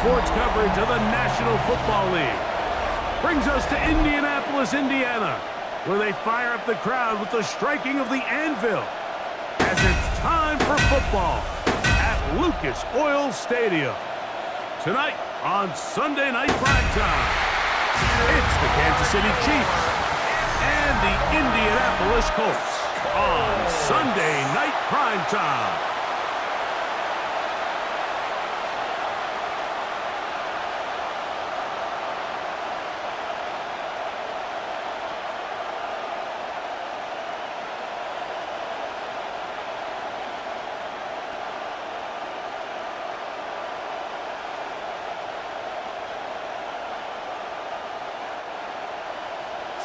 sports coverage of the National Football League. Brings us to Indianapolis, Indiana, where they fire up the crowd with the striking of the anvil as it's time for football at Lucas Oil Stadium. Tonight on Sunday Night Primetime, it's the Kansas City Chiefs and the Indianapolis Colts on Sunday Night Primetime.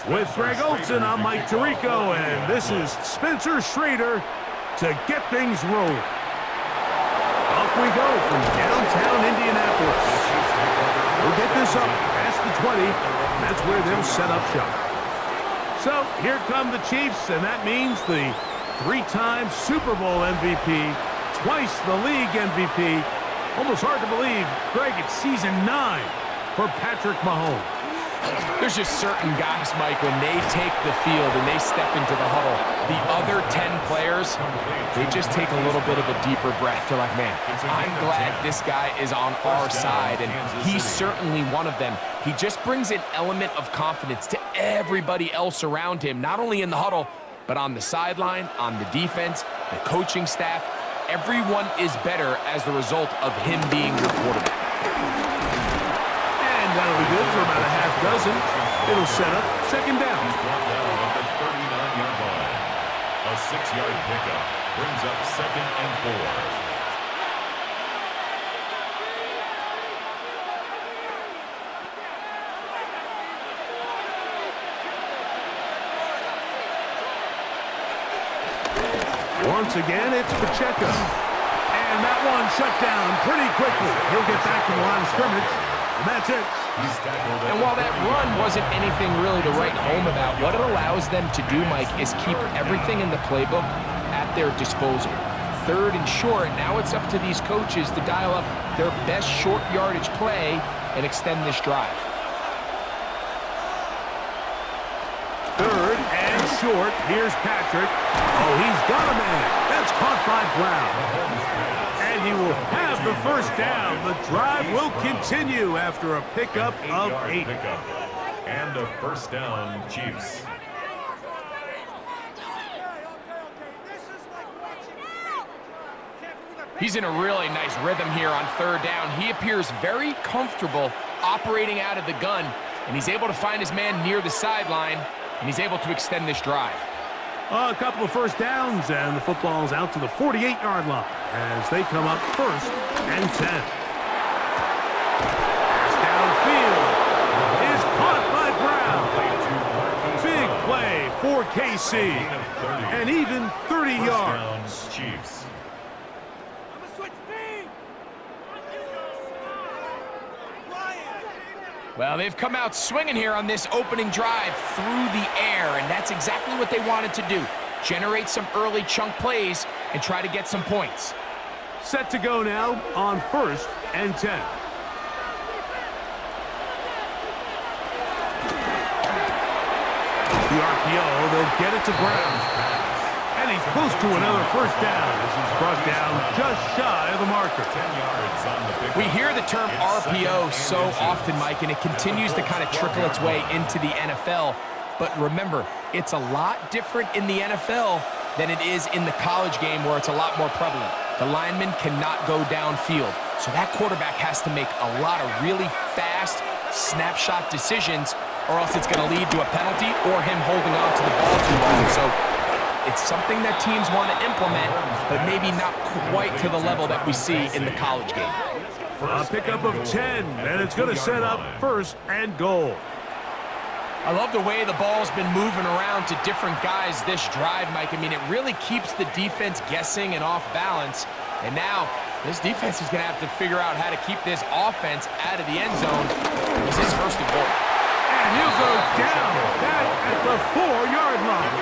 With Greg Olson, I'm Mike Tirico, and this is Spencer Schrader to get things rolling. Off we go from downtown Indianapolis. We'll get this up past the 20, and that's where they'll set up shop. So here come the Chiefs, and that means the three-time Super Bowl MVP, twice the league MVP. Almost hard to believe, Greg, it's season 9 for Patrick Mahomes. There's just certain guys, Mike, when they take the field and they step into the huddle, the other 10 players, they just take a little bit of a deeper breath. They're like, man, I'm glad this guy is on our side, and he's certainly one of them. He just brings an element of confidence to everybody else around him, not only in the huddle, but on the sideline, on the defense, the coaching staff. Everyone is better as the result of him being your quarterback. That'll be good for about a half dozen. It'll set up second down. He's brought down at the 39-yard line. A 6-yard pickup brings up 2nd and 4. Once again, it's Pacheco. And that one shut down pretty quickly. He'll get back to the line of scrimmage. And that's it. And while that run wasn't anything really to write home about, what it allows them to do, Mike, is keep everything in the playbook at their disposal. 3rd and short, now it's up to these coaches to dial up their best short yardage play and extend this drive. 3rd and short. Here's Patrick. Oh, he's got a man. That's caught by Brown. And he will have the first down. The drive will continue after a pickup of 8. And a first down, Chiefs. He's in a really nice rhythm here on 3rd down. He appears very comfortable operating out of the gun, and he's able to find his man near the sideline, and he's able to extend this drive. A couple of first downs, and the football's out to the 48-yard line as they come up 1st and 10. Pass downfield is caught by Brown. Big play for KC, and even 30 yards. Chiefs. Well, they've come out swinging here on this opening drive through the air, and that's exactly what they wanted to do. Generate some early chunk plays and try to get some points. Set to go now on 1st and 10. The RPO, they'll get it to Brown. And he's close to another first down as he's brought down just shy of the marker. 10 yards on the pickup. We hear the term RPO so often, Mike, and it continues to kind of trickle its way into the NFL. But remember, it's a lot different in the NFL than it is in the college game where it's a lot more prevalent. The lineman cannot go downfield, so that quarterback has to make a lot of really fast snapshot decisions, or else it's going to lead to a penalty or him holding on to the ball too long. So it's something that teams want to implement, but maybe not quite to the level that we see in the college game. A pickup of 10, and it's going to set up 1st and goal. I love the way the ball's been moving around to different guys this drive, Mike. I mean, it really keeps the defense guessing and off balance. And now, this defense is going to have to figure out how to keep this offense out of the end zone. This is 1st and goal. And he'll go down back at the 4-yard line.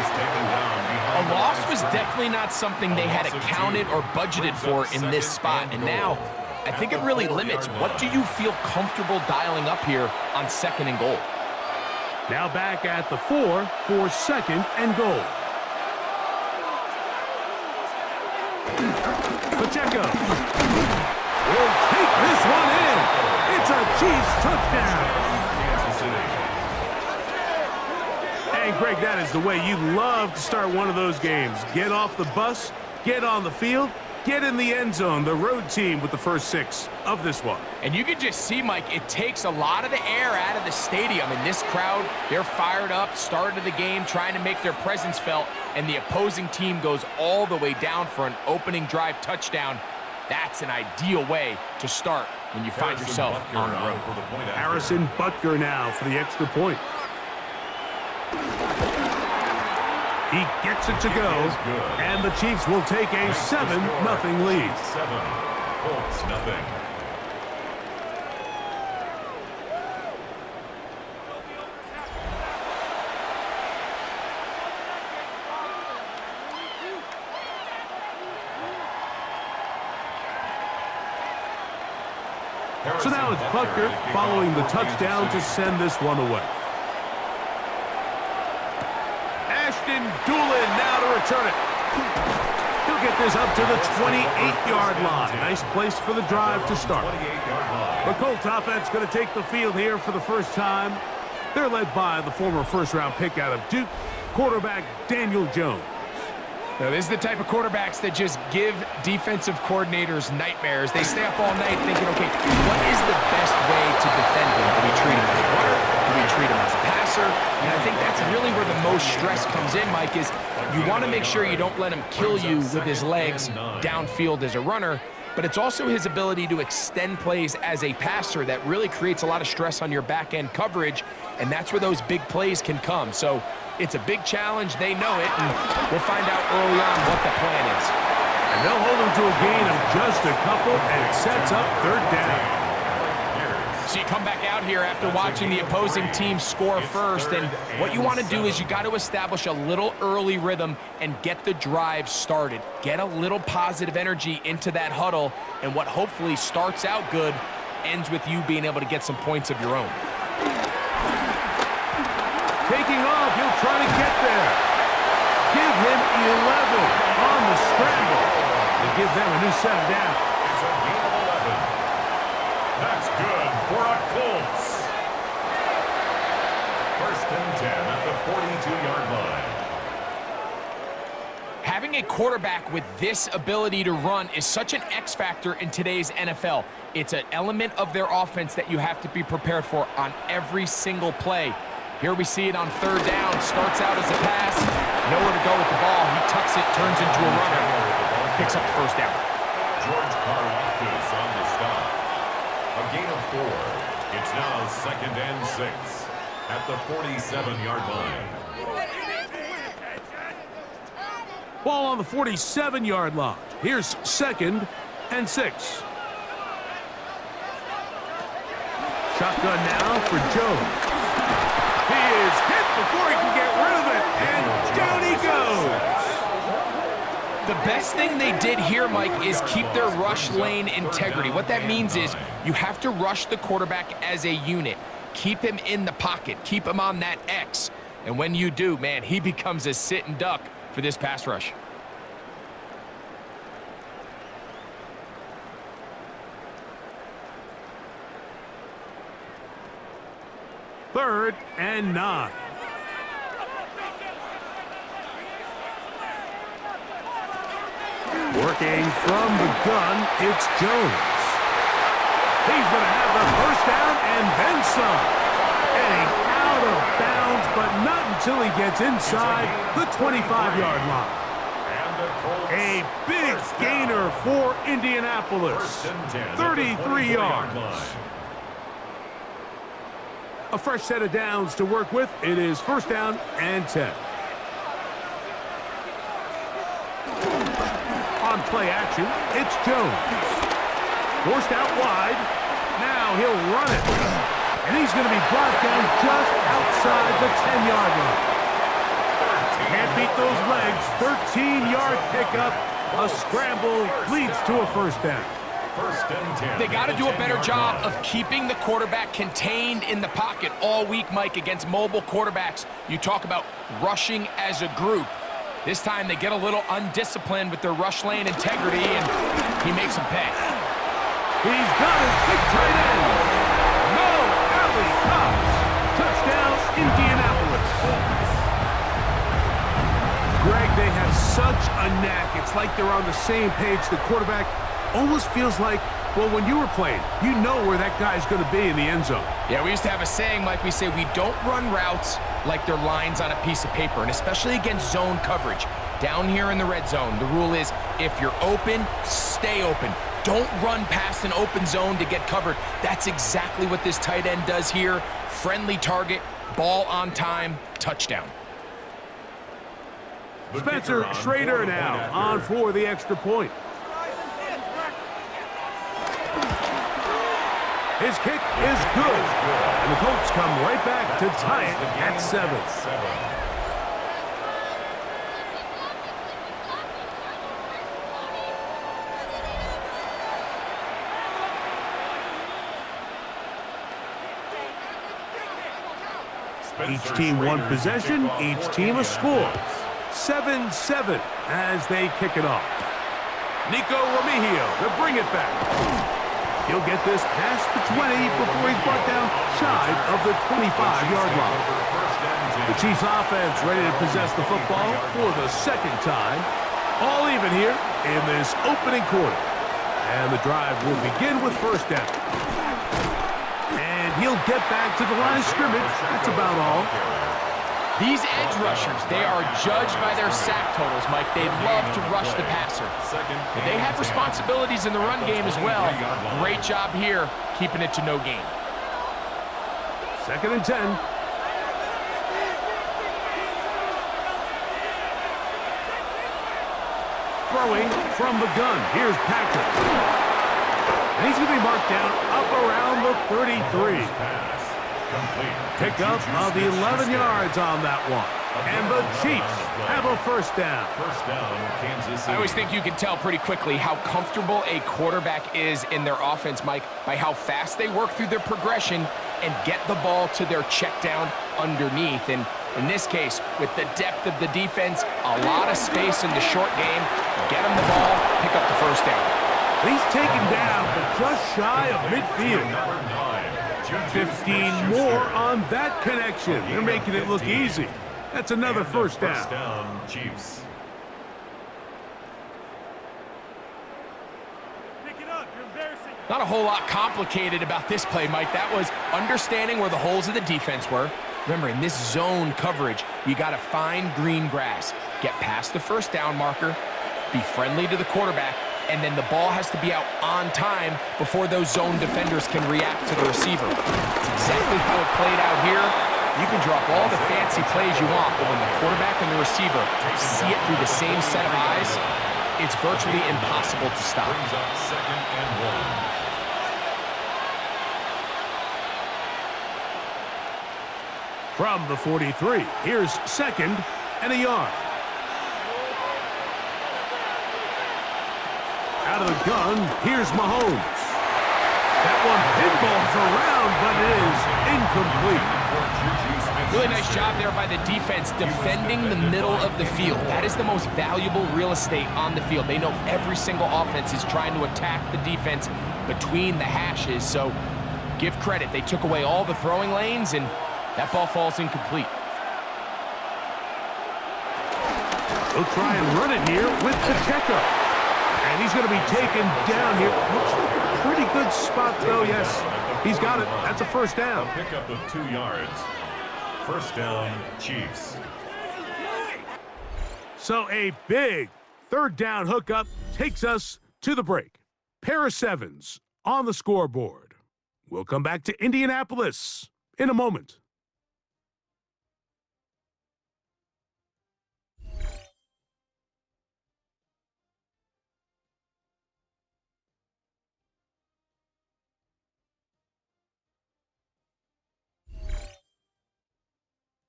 A loss was definitely not something they had accounted or budgeted for in this spot. And now, I think it really limits what do you feel comfortable dialing up here on 2nd and goal. Now back at the 4 for 2nd and goal. Pacheco will take this one in. It's a Chiefs touchdown. And Greg, that is the way you love to start one of those games. Get off the bus, get on the field, get in the end zone. The road team with the first 6 of this one. And you can just see, Mike, it takes a lot of the air out of the stadium. And this crowd, they're fired up, started the game, trying to make their presence felt. And the opposing team goes all the way down for an opening drive touchdown. That's an ideal way to start when you find yourself on the road. Harrison Butker now for the extra point. He gets it to go, and the Chiefs will take a 7-0 lead. 7, Colts nothing. So now it's Butker following the touchdown to send this one away. Doolin now to return it. He'll get this up to the 28-yard line. Nice place for the drive to start. The Colts offense going to take the field here for the first time. They're led by the former first-round pick out of Duke, quarterback Daniel Jones. Now, this is the type of quarterbacks that just give defensive coordinators nightmares. They stay up all night thinking, okay, what is the best way to defend him? Do we treat him as a runner? Do we treat him as a passer? And I think that's really where the most stress comes in, Mike, is you want to make sure you don't let him kill you with his legs downfield as a runner, but it's also his ability to extend plays as a passer that really creates a lot of stress on your back-end coverage, and that's where those big plays can come. So it's a big challenge. They know it, and we'll find out early on what the plan is. And they'll hold him to a gain of just a couple, and it sets up 3rd down. So you come back out here after watching the opposing team score first, and what you want to do is you got to establish a little early rhythm and get the drive started. Get a little positive energy into that huddle, and what hopefully starts out good ends with you being able to get some points of your own. Taking off, he'll try to get there. Give him 11 on the scramble to give them a new set down. It's a gain of 11. That's good for a Colts. 1st and 10 at the 42-yard line. Having a quarterback with this ability to run is such an X factor in today's NFL. It's an element of their offense that you have to be prepared for on every single play. Here we see it on 3rd down. Starts out as a pass. Nowhere to go with the ball. He tucks it, turns into a runner. Picks up the 1st down. George Karlaftis on the stop. A gain of 4. It's now 2nd and 6 at the 47-yard line. Ball on the 47-yard line. Here's 2nd and 6. Shotgun now for Jones. He is hit before he can get rid of it, and down he goes. The best thing they did here, Mike, is keep their rush lane integrity. What that means is you have to rush the quarterback as a unit. Keep him in the pocket. Keep him on that X. And when you do, man, he becomes a sit and duck for this pass rush. Third and 9. Working from the gun, it's Jones. He's going to have the 1st down and then some. Getting out of bounds, but not until he gets inside the 25-yard line. A big gainer for Indianapolis. 33 yards. A fresh set of downs to work with. It is 1st down and 10. On play action, it's Jones. Forced out wide. Now he'll run it. And he's going to be brought down just outside the 10-yard line. Can't beat those legs. 13-yard pickup. A scramble leads to a 1st down. First and 10. They got to do a better job of keeping the quarterback contained in the pocket all week, Mike, against mobile quarterbacks. You talk about rushing as a group. This time they get a little undisciplined with their rush lane integrity, and he makes them pay. He's got his big tight end. No, alley Cops. Touchdown, Indianapolis. Greg, they have such a knack. It's like they're on the same page. The quarterback almost feels like, well, when you were playing, you know where that guy's going to be in the end zone. Yeah, we used to have a saying, Mike, we say we don't run routes like they're lines on a piece of paper, and especially against zone coverage. Down here in the red zone, the rule is if you're open, stay open. Don't run past an open zone to get covered. That's exactly what this tight end does here. Friendly target, ball on time, touchdown. Spencer Schrader now on for the extra point. His kick is good. And the Colts come right back to tie it at 7. Each team one possession, each team a score. 7-7 as they kick it off. Nico Remigio to bring it back. He'll get this past the 20 before he's brought down shy of the 25-yard line. The Chiefs offense ready to possess the football for the second time. All even here in this opening quarter. And the drive will begin with first down. And he'll get back to the line of scrimmage. That's about all. These edge rushers, they are judged by their sack totals, Mike. They love to rush the passer. But they have responsibilities in the run game as well. Great job here, keeping it to no gain. 2nd and 10. Throwing from the gun. Here's Patrick. And he's going to be marked down up around the 33. Pickup of 11 yards on that one. And the Chiefs have a first down. First down, Kansas City. I always think you can tell pretty quickly how comfortable a quarterback is in their offense, Mike, by how fast they work through their progression and get the ball to their check down underneath. And in this case, with the depth of the defense, a lot of space in the short game, get them the ball, pick up the first down. He's taken down, but just shy of midfield. 15 more on that connection. They're making it look easy. That's another first down. First down, Chiefs. Not a whole lot complicated about this play, Mike. That was understanding where the holes of the defense were. Remember, in this zone coverage, you got to find green grass, get past the first down marker, be friendly to the quarterback, and then the ball has to be out on time before those zone defenders can react to the receiver. That's exactly how it played out here. You can drop all the fancy plays you want, but when the quarterback and the receiver see it through the same set of eyes, it's virtually impossible to stop. Brings up 2nd and 1. From the 43, here's 2nd and a yard. Out of the gun, here's Mahomes. That one pinballs around, but it is incomplete. Really nice job there by the defense defending the middle of the field. That is the most valuable real estate on the field. They know every single offense is trying to attack the defense between the hashes, so give credit. They took away all the throwing lanes, and that ball falls incomplete. They'll try and run it here with Pacheco. And he's going to be taken down here. Looks like a pretty good spot, though. Yes, he's got it. That's a first down. A pickup of 2 yards. First down, Chiefs. So a big 3rd down hookup takes us to the break. Pair of 7s on the scoreboard. We'll come back to Indianapolis in a moment.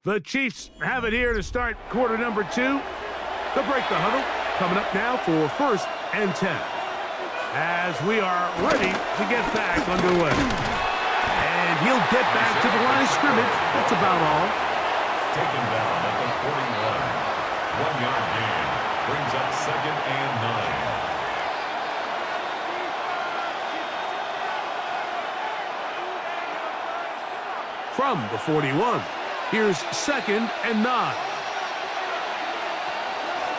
The Chiefs have it here to start quarter number 2. They'll break the huddle. Coming up now for 1st and 10. as we are ready to get back underway. And he'll get back to the line of scrimmage. That's about all. Taken down at the 41. 1-yard gain. Brings up 2nd and 9. From the 41, here's 2nd and 9.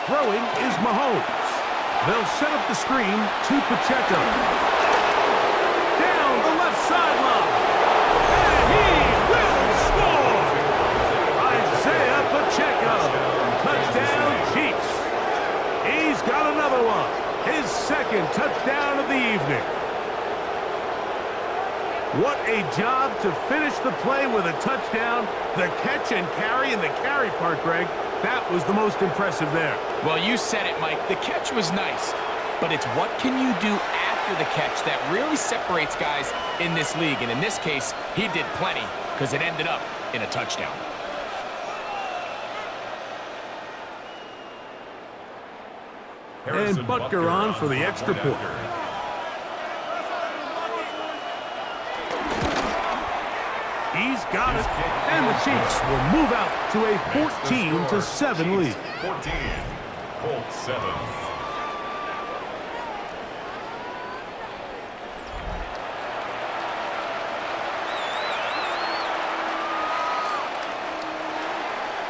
Throwing is Mahomes. They'll set up the screen to Pacheco. Down the left sideline. And he will score! Isaiah Pacheco. Touchdown, Chiefs. He's got another one. His 2nd touchdown of the evening. What a job to finish the play with a touchdown. The catch and carry, and the carry part, Greg, that was the most impressive there. Well, you said it, Mike. The catch was nice, but it's what can you do after the catch that really separates guys in this league. And in this case, he did plenty because it ended up in a touchdown. And Butker on for the extra point. He's got it, and the Chiefs will move out to a 14-7 lead. 14, Colts 7.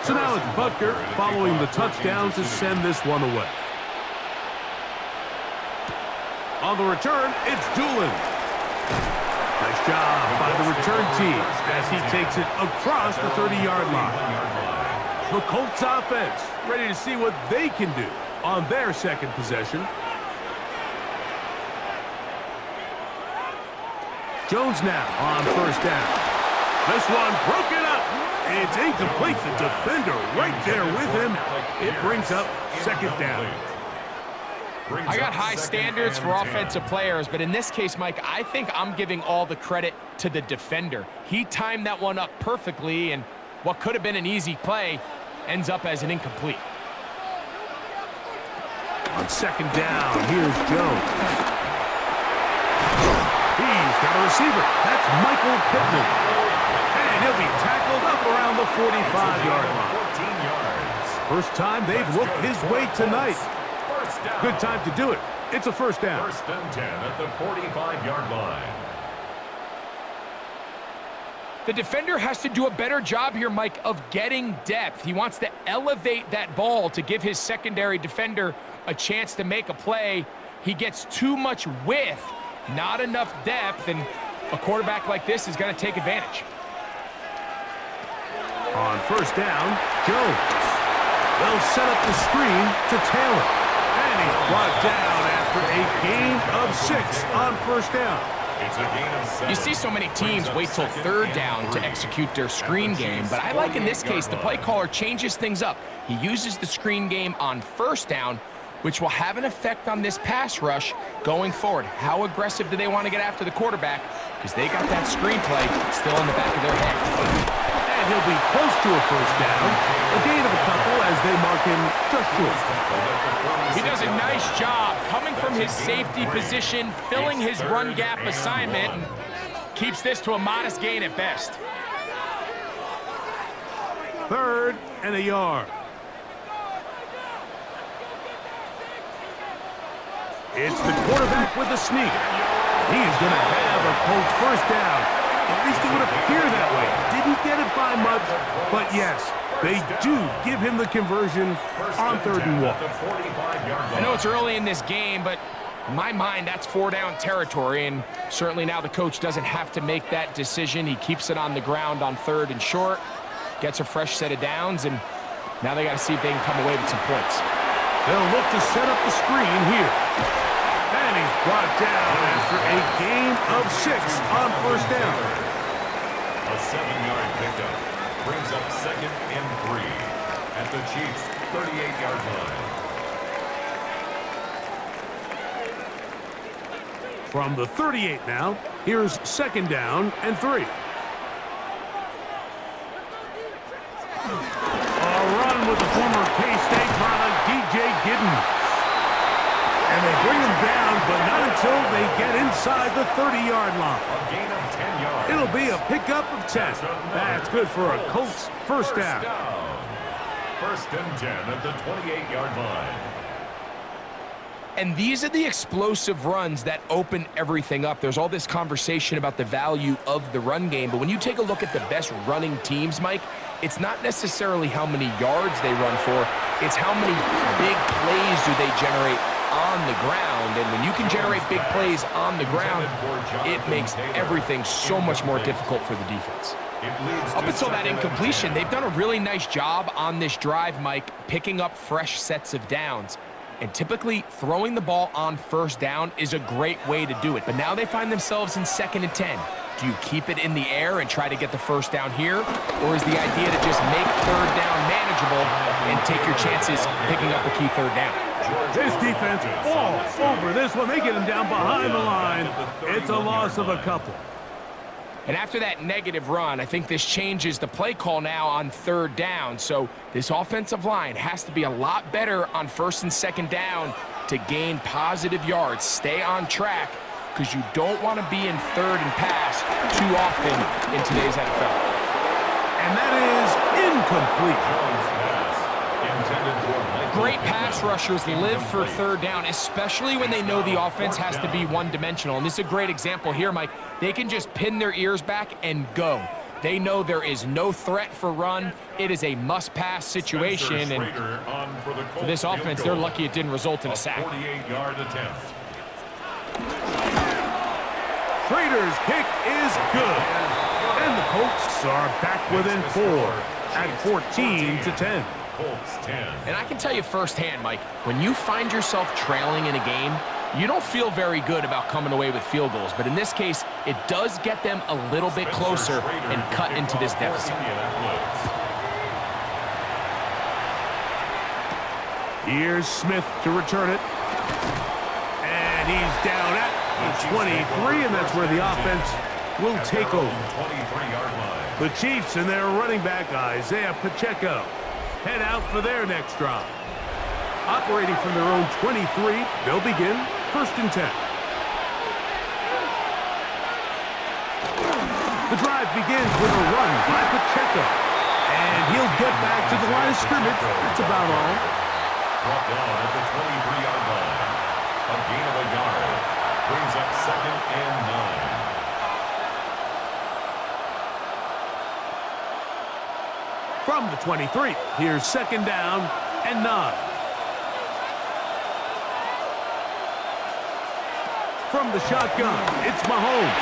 So now it's Butker following the touchdown to send this one away. On the return, it's Doolin. Nice job by the return team as he takes it across the 30-yard line. The Colts offense ready to see what they can do on their 2nd possession. Jones now on 1st down. This one broken up. It's incomplete. The defender right there with him. It brings up 2nd down. I got high standards for offensive players, but in this case, Mike, I think I'm giving all the credit to the defender. He timed that one up perfectly, and what could have been an easy play ends up as an incomplete. On 2nd down, here's Jones. He's got a receiver. That's Michael Pittman. And he'll be tackled up around the 45-yard line. 14 yards. First time they've looked his way tonight. Good time to do it. It's a 1st down. 1st and 10 at the 45-yard line. The defender has to do a better job here, Mike, of getting depth. He wants to elevate that ball to give his secondary defender a chance to make a play. He gets too much width, not enough depth, and a quarterback like this is going to take advantage. On 1st down, Jones. They'll set up the screen to Taylor. And he's brought down after a gain of 6 on 1st down. It's a gain of 7. You see so many teams wait till 3rd down to execute their screen game, but I like in this case the play caller changes things up. He uses the screen game on 1st down, which will have an effect on this pass rush going forward. How aggressive do they want to get after the quarterback? Because they got that screenplay still in the back of their head. And he'll be close to a 1st down. A gain of a couple as they mark him just short. He does a nice job coming from his safety position, filling his run gap assignment, and keeps this to a modest gain at best. 3rd and a yard. It's the quarterback with the sneak. He's going to have a Colts 1st down. At least it would appear that way. Didn't get it by much, but yes, they do give him the conversion on 3rd and 1. I know it's early in this game, but in my mind, that's 4-down territory, and certainly now the coach doesn't have to make that decision. He keeps it on the ground on 3rd and short, gets a fresh set of downs, and now they got to see if they can come away with some points. They'll look to set up the screen here. And he's brought down after a gain of 6 on 1st down. A 7-yard pickup brings up 2nd and 3 at the Chiefs' 38-yard line. From the 38 now, here's 2nd down and 3. A run with the former K-State product, DJ Giddens. And And they bring him down, but not until they get inside the 30-yard line. A gain of 10 yards. It'll be a pickup of 10. That's good for a Colts first down. First and 10 at the 28-yard line. And these are the explosive runs that open everything up. There's all this conversation about the value of the run game, but when you take a look at the best running teams, Mike, it's not necessarily how many yards they run for, it's how many big plays do they generate on the ground. And when you can generate big plays on the ground, it makes everything so much more difficult for the defense. Up until that incompletion, they've done a really nice job on this drive, Mike, picking up fresh sets of downs. And typically, throwing the ball on first down is a great way to do it. But now they find themselves in 2nd and 10. Do you keep it in the air and try to get the first down here? Or is the idea to just make third down manageable and take your chances picking up a key third down? This defense all over this one. They get him down behind the line. It's a loss of a couple. And after that negative run, I think this changes the play call now on 3rd down. So this offensive line has to be a lot better on 1st and 2nd down to gain positive yards. Stay on track, because you don't want to be in 3rd and pass too often in today's NFL. And that is incomplete. Great pass rushers live for 3rd down, especially when they know the offense has to be one-dimensional. And this is a great example here, Mike. They can just pin their ears back and go. They know there is no threat for run. It is a must-pass situation. And for this offense, they're lucky it didn't result in a sack. 48-yard attempt. Schrader's kick is good. And the Colts are back within 4 at 14-10. Colts 10. And I can tell you firsthand, Mike, when you find yourself trailing in a game, you don't feel very good about coming away with field goals. But in this case, it does get them a little bit closer and cut into this deficit. Here's Smith to return it. And he's down at the 23, and that's where the offense will take over. 23-yard line. The Chiefs and their running back, Isaiah Pacheco, head out for their next drive. Operating from their own 23, they'll begin 1st and 10. The drive begins with a run by Pacheco. And he'll get back to the line of scrimmage. That's about all. Brought down at the 23-yard line. A gain of a yard. Brings up 2nd and 9. From the 23, here's 2nd down and 9. From the shotgun, it's Mahomes.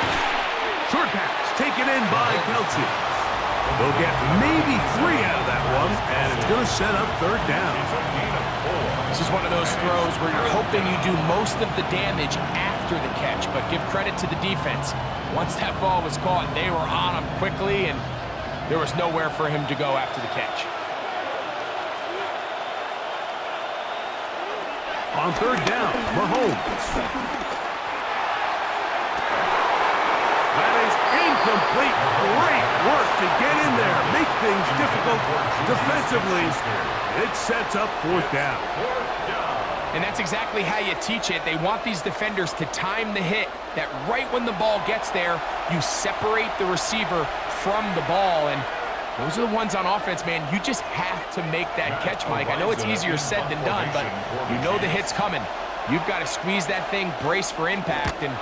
Short pass taken in by Kelsey. They'll get maybe 3 out of that one, and it's going to set up 3rd down. This is one of those throws where you're hoping you do most of the damage after the catch, but give credit to the defense. Once that ball was caught, they were on him quickly, and there was nowhere for him to go after the catch. On 3rd down, Mahomes. That is incomplete. Great work to get in there. Make things difficult defensively. It sets up 4th down. And that's exactly how you teach it. They want these defenders to time the hit, that right when the ball gets there, you separate the receiver from the ball. And those are the ones on offense, man. You just have to make that catch, Mike. I know it's easier said than done, but you know the hit's coming. You've got to squeeze that thing, brace for impact, and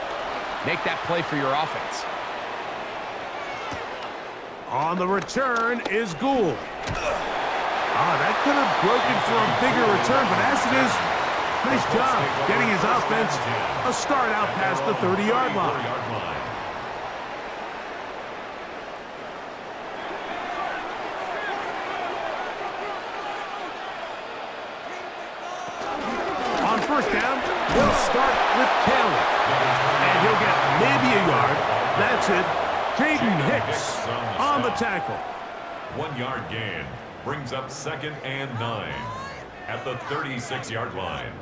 make that play for your offense. On the return is Gould. That could have broken for a bigger return, but as it is, nice job getting his offense a start out past the 30-yard line. On 1st down, he'll start with Taylor. And he'll get maybe a yard. That's it. Jaden Hicks on the tackle. 1-yard gain. Brings up 2nd and 9 at the 36-yard line.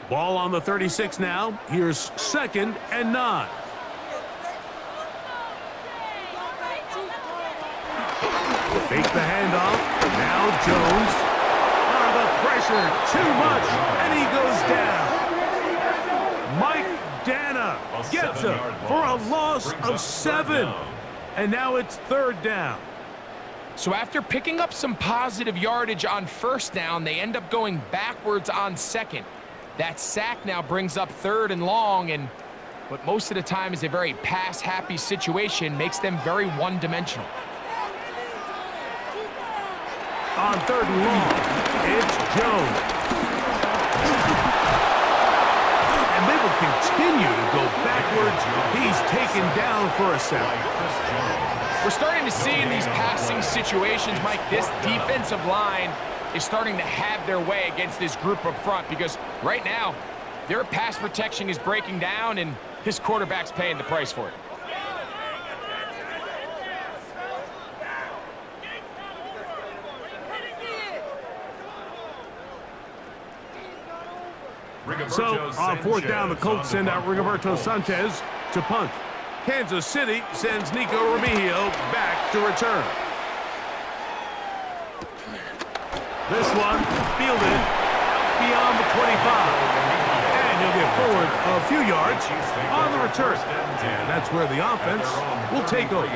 Ball on the 36 now. Here's 2nd and 9. Fake the handoff. Now Jones. the pressure too much, and he goes down. Mike Dana gets him for a loss of 7. And now it's 3rd down. So after picking up some positive yardage on 1st down, they end up going backwards on 2nd. That sack now brings up 3rd and long, and what most of the time is a very pass-happy situation makes them very one-dimensional. On 3rd and long, it's Jones. And they will continue to go backwards. He's taken down for a sack. We're starting to see in these passing situations, Mike, this defensive line is starting to have their way against this group up front because right now, their pass protection is breaking down and his quarterback's paying the price for it. So, on 4th down, the Colts send out Rigoberto Sanchez to punt. Kansas City sends Nico Remigio back to return. This one fielded out beyond the 25. And he'll get forward a few yards on the return. And that's where the offense will take over.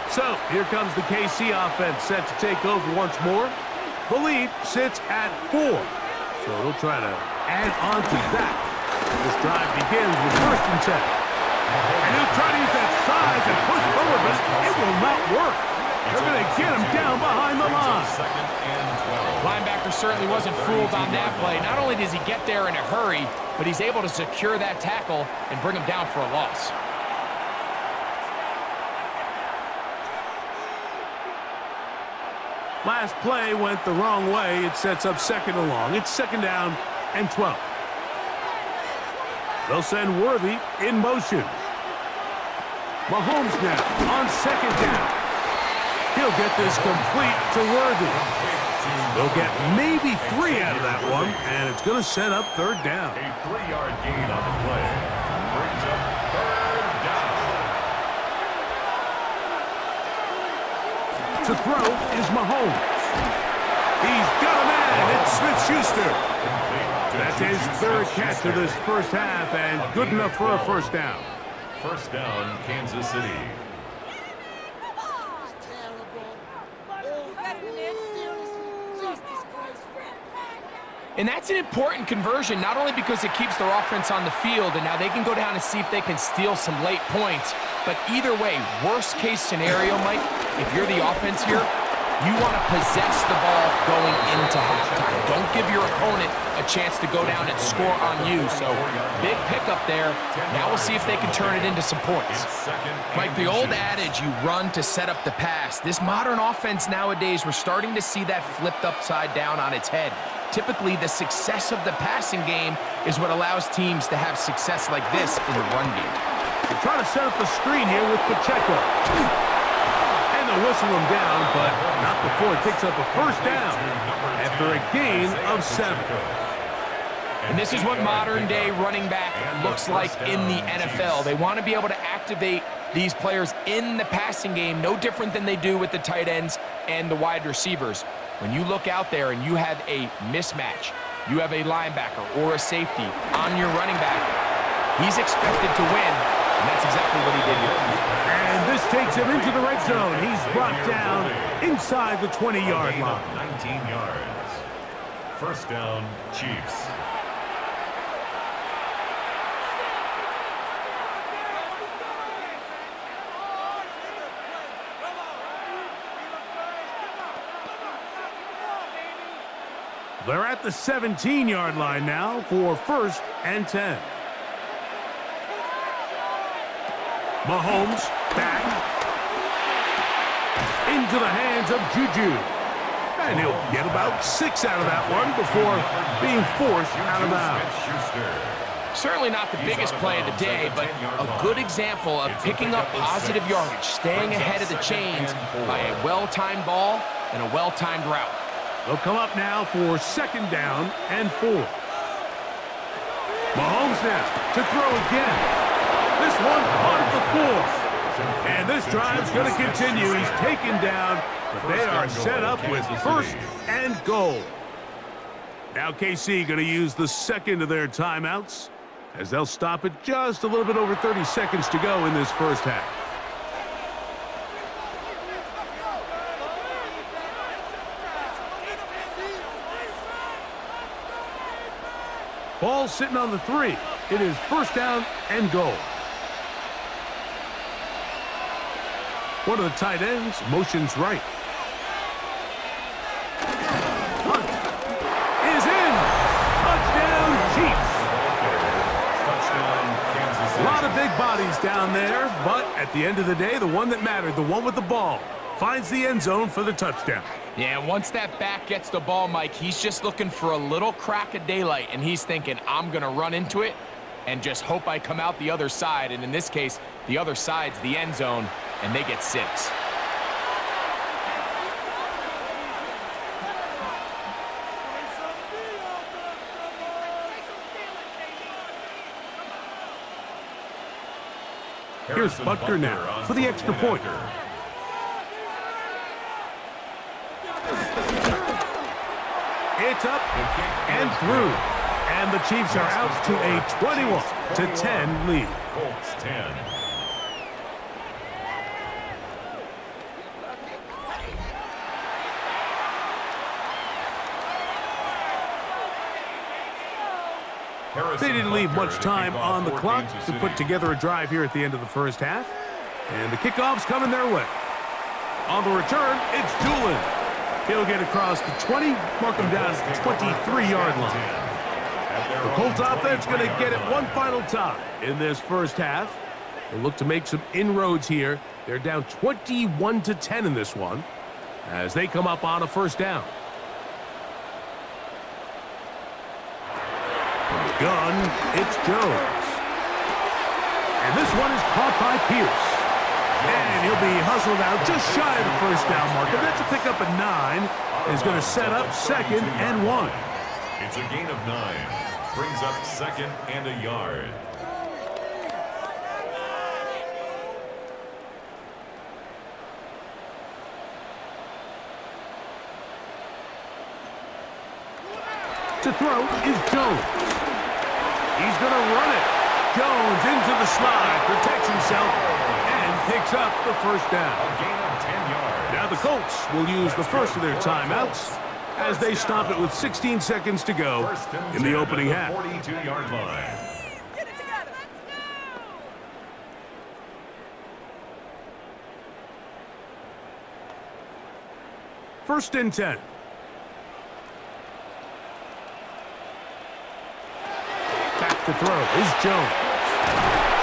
So, here comes the KC offense set to take over once more. The lead sits at 4. So they'll try to add on to that. This drive begins with 1st and 10. And he'll try to use that size and push forward, but it will not work. They're going to get him down behind the line. Linebacker certainly wasn't fooled on that play. Not only does he get there in a hurry, but he's able to secure that tackle and bring him down for a loss. Last play went the wrong way. It sets up 2nd and long. It's 2nd down and 12. They'll send Worthy in motion. Mahomes now on 2nd down. He'll get this complete to Worthy. They'll get maybe 3 out of that one, and it's going to set up 3rd down. A 3-yard gain on the play. Brings up 3rd down. To throw is Mahomes. He's got a man. It's Smith-Schuster. That's his 3rd catch of this 1st half, and good enough for a 1st down. 1st down, Kansas City. And that's an important conversion, not only because it keeps their offense on the field, and now they can go down and see if they can steal some late points. But either way, worst case scenario, Mike, if you're the offense here, you want to possess the ball going into halftime. Don't give your opponent a chance to go down and score on you. So, big pickup there. Now we'll see if they can turn it into some points. Mike, the old adage, you run to set up the pass. This modern offense nowadays, we're starting to see that flipped upside down on its head. Typically, the success of the passing game is what allows teams to have success like this in the run game. They're trying to set up the screen here with Pacheco. And they'll whistle him down, but not before it picks up a 1st down after a gain of 7. And this is what modern-day running back looks like in the NFL. They want to be able to activate these players in the passing game, no different than they do with the tight ends and the wide receivers. When you look out there and you have a mismatch, you have a linebacker or a safety on your running back, he's expected to win, and that's exactly what he did here. And this takes him into the red zone. He's brought down inside the 20-yard line. 19 yards. 1st down, Chiefs. They're at the 17-yard line now for 1st and 10. Mahomes back into the hands of Juju. And he'll get about 6 out of that one before being forced out of bounds. Certainly not the biggest play of the day, but a good example of picking up positive yardage, staying ahead of the chains by a well-timed ball and a well-timed route. They'll come up now for 2nd down and 4. Mahomes now to throw again. This one caught at the 4. And this drive's going to continue. He's taken down, but they are set up with 1st and goal. Now KC going to use the second of their timeouts as they'll stop it just a little bit over 30 seconds to go in this first half. Ball sitting on the 3. It is first down and goal. One of the tight ends motions right. Hunt is in. Touchdown, Chiefs. Touchdown, Kansas City. A lot of big bodies down there, but at the end of the day, the one that mattered, the one with the ball, finds the end zone for the touchdown. Yeah, once that back gets the ball, Mike, he's just looking for a little crack of daylight, and he's thinking, I'm going to run into it and just hope I come out the other side. And in this case, the other side's the end zone, and they get 6. Here's Butker now for the extra point. It's up and through. And the Chiefs are out to a 21-10 lead. Colts 10. They didn't leave much time on the clock to put together a drive here at the end of the first half. And the kickoff's coming their way. On the return, it's Doolin. He'll get across the 20, mark him down at the 23-yard line. The Colts offense going to get it one final time in this first half. They'll look to make some inroads here. They're down 21-10 in this one as they come up on a first down. From the gun, it's Jones. And this one is caught by Pierce. And he'll be hustled out just shy of the first down marker. That's a pickup at 9. Is going to set up second and 1. It's a gain of 9. Brings up second and a yard. To throw is Jones. He's going to run it. Jones into the slide, protects himself, and picks up the first down. A gain of 10 yards. Now the Colts will use the first of their timeouts as they stop it with 16 seconds to go in the opening half. 42-yard line. Get it together. First and 10. Back to throw is Jones.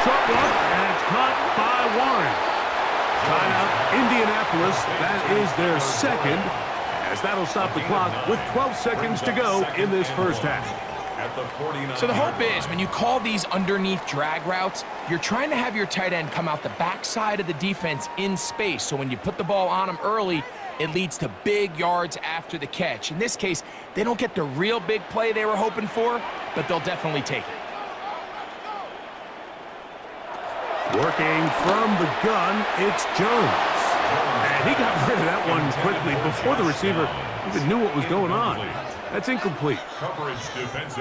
Short one, and it's caught by Warren. Timeout, Indianapolis. That is their second, as that'll stop the clock with 12 seconds to go in this first half. So the hope is when you call these underneath drag routes, you're trying to have your tight end come out the backside of the defense in space. So when you put the ball on him early, it leads to big yards after the catch. In this case, they don't get the real big play they were hoping for, but they'll definitely take it. Working from the gun, it's Jones. And he got rid of that one quickly before the receiver even knew what was going on. That's incomplete.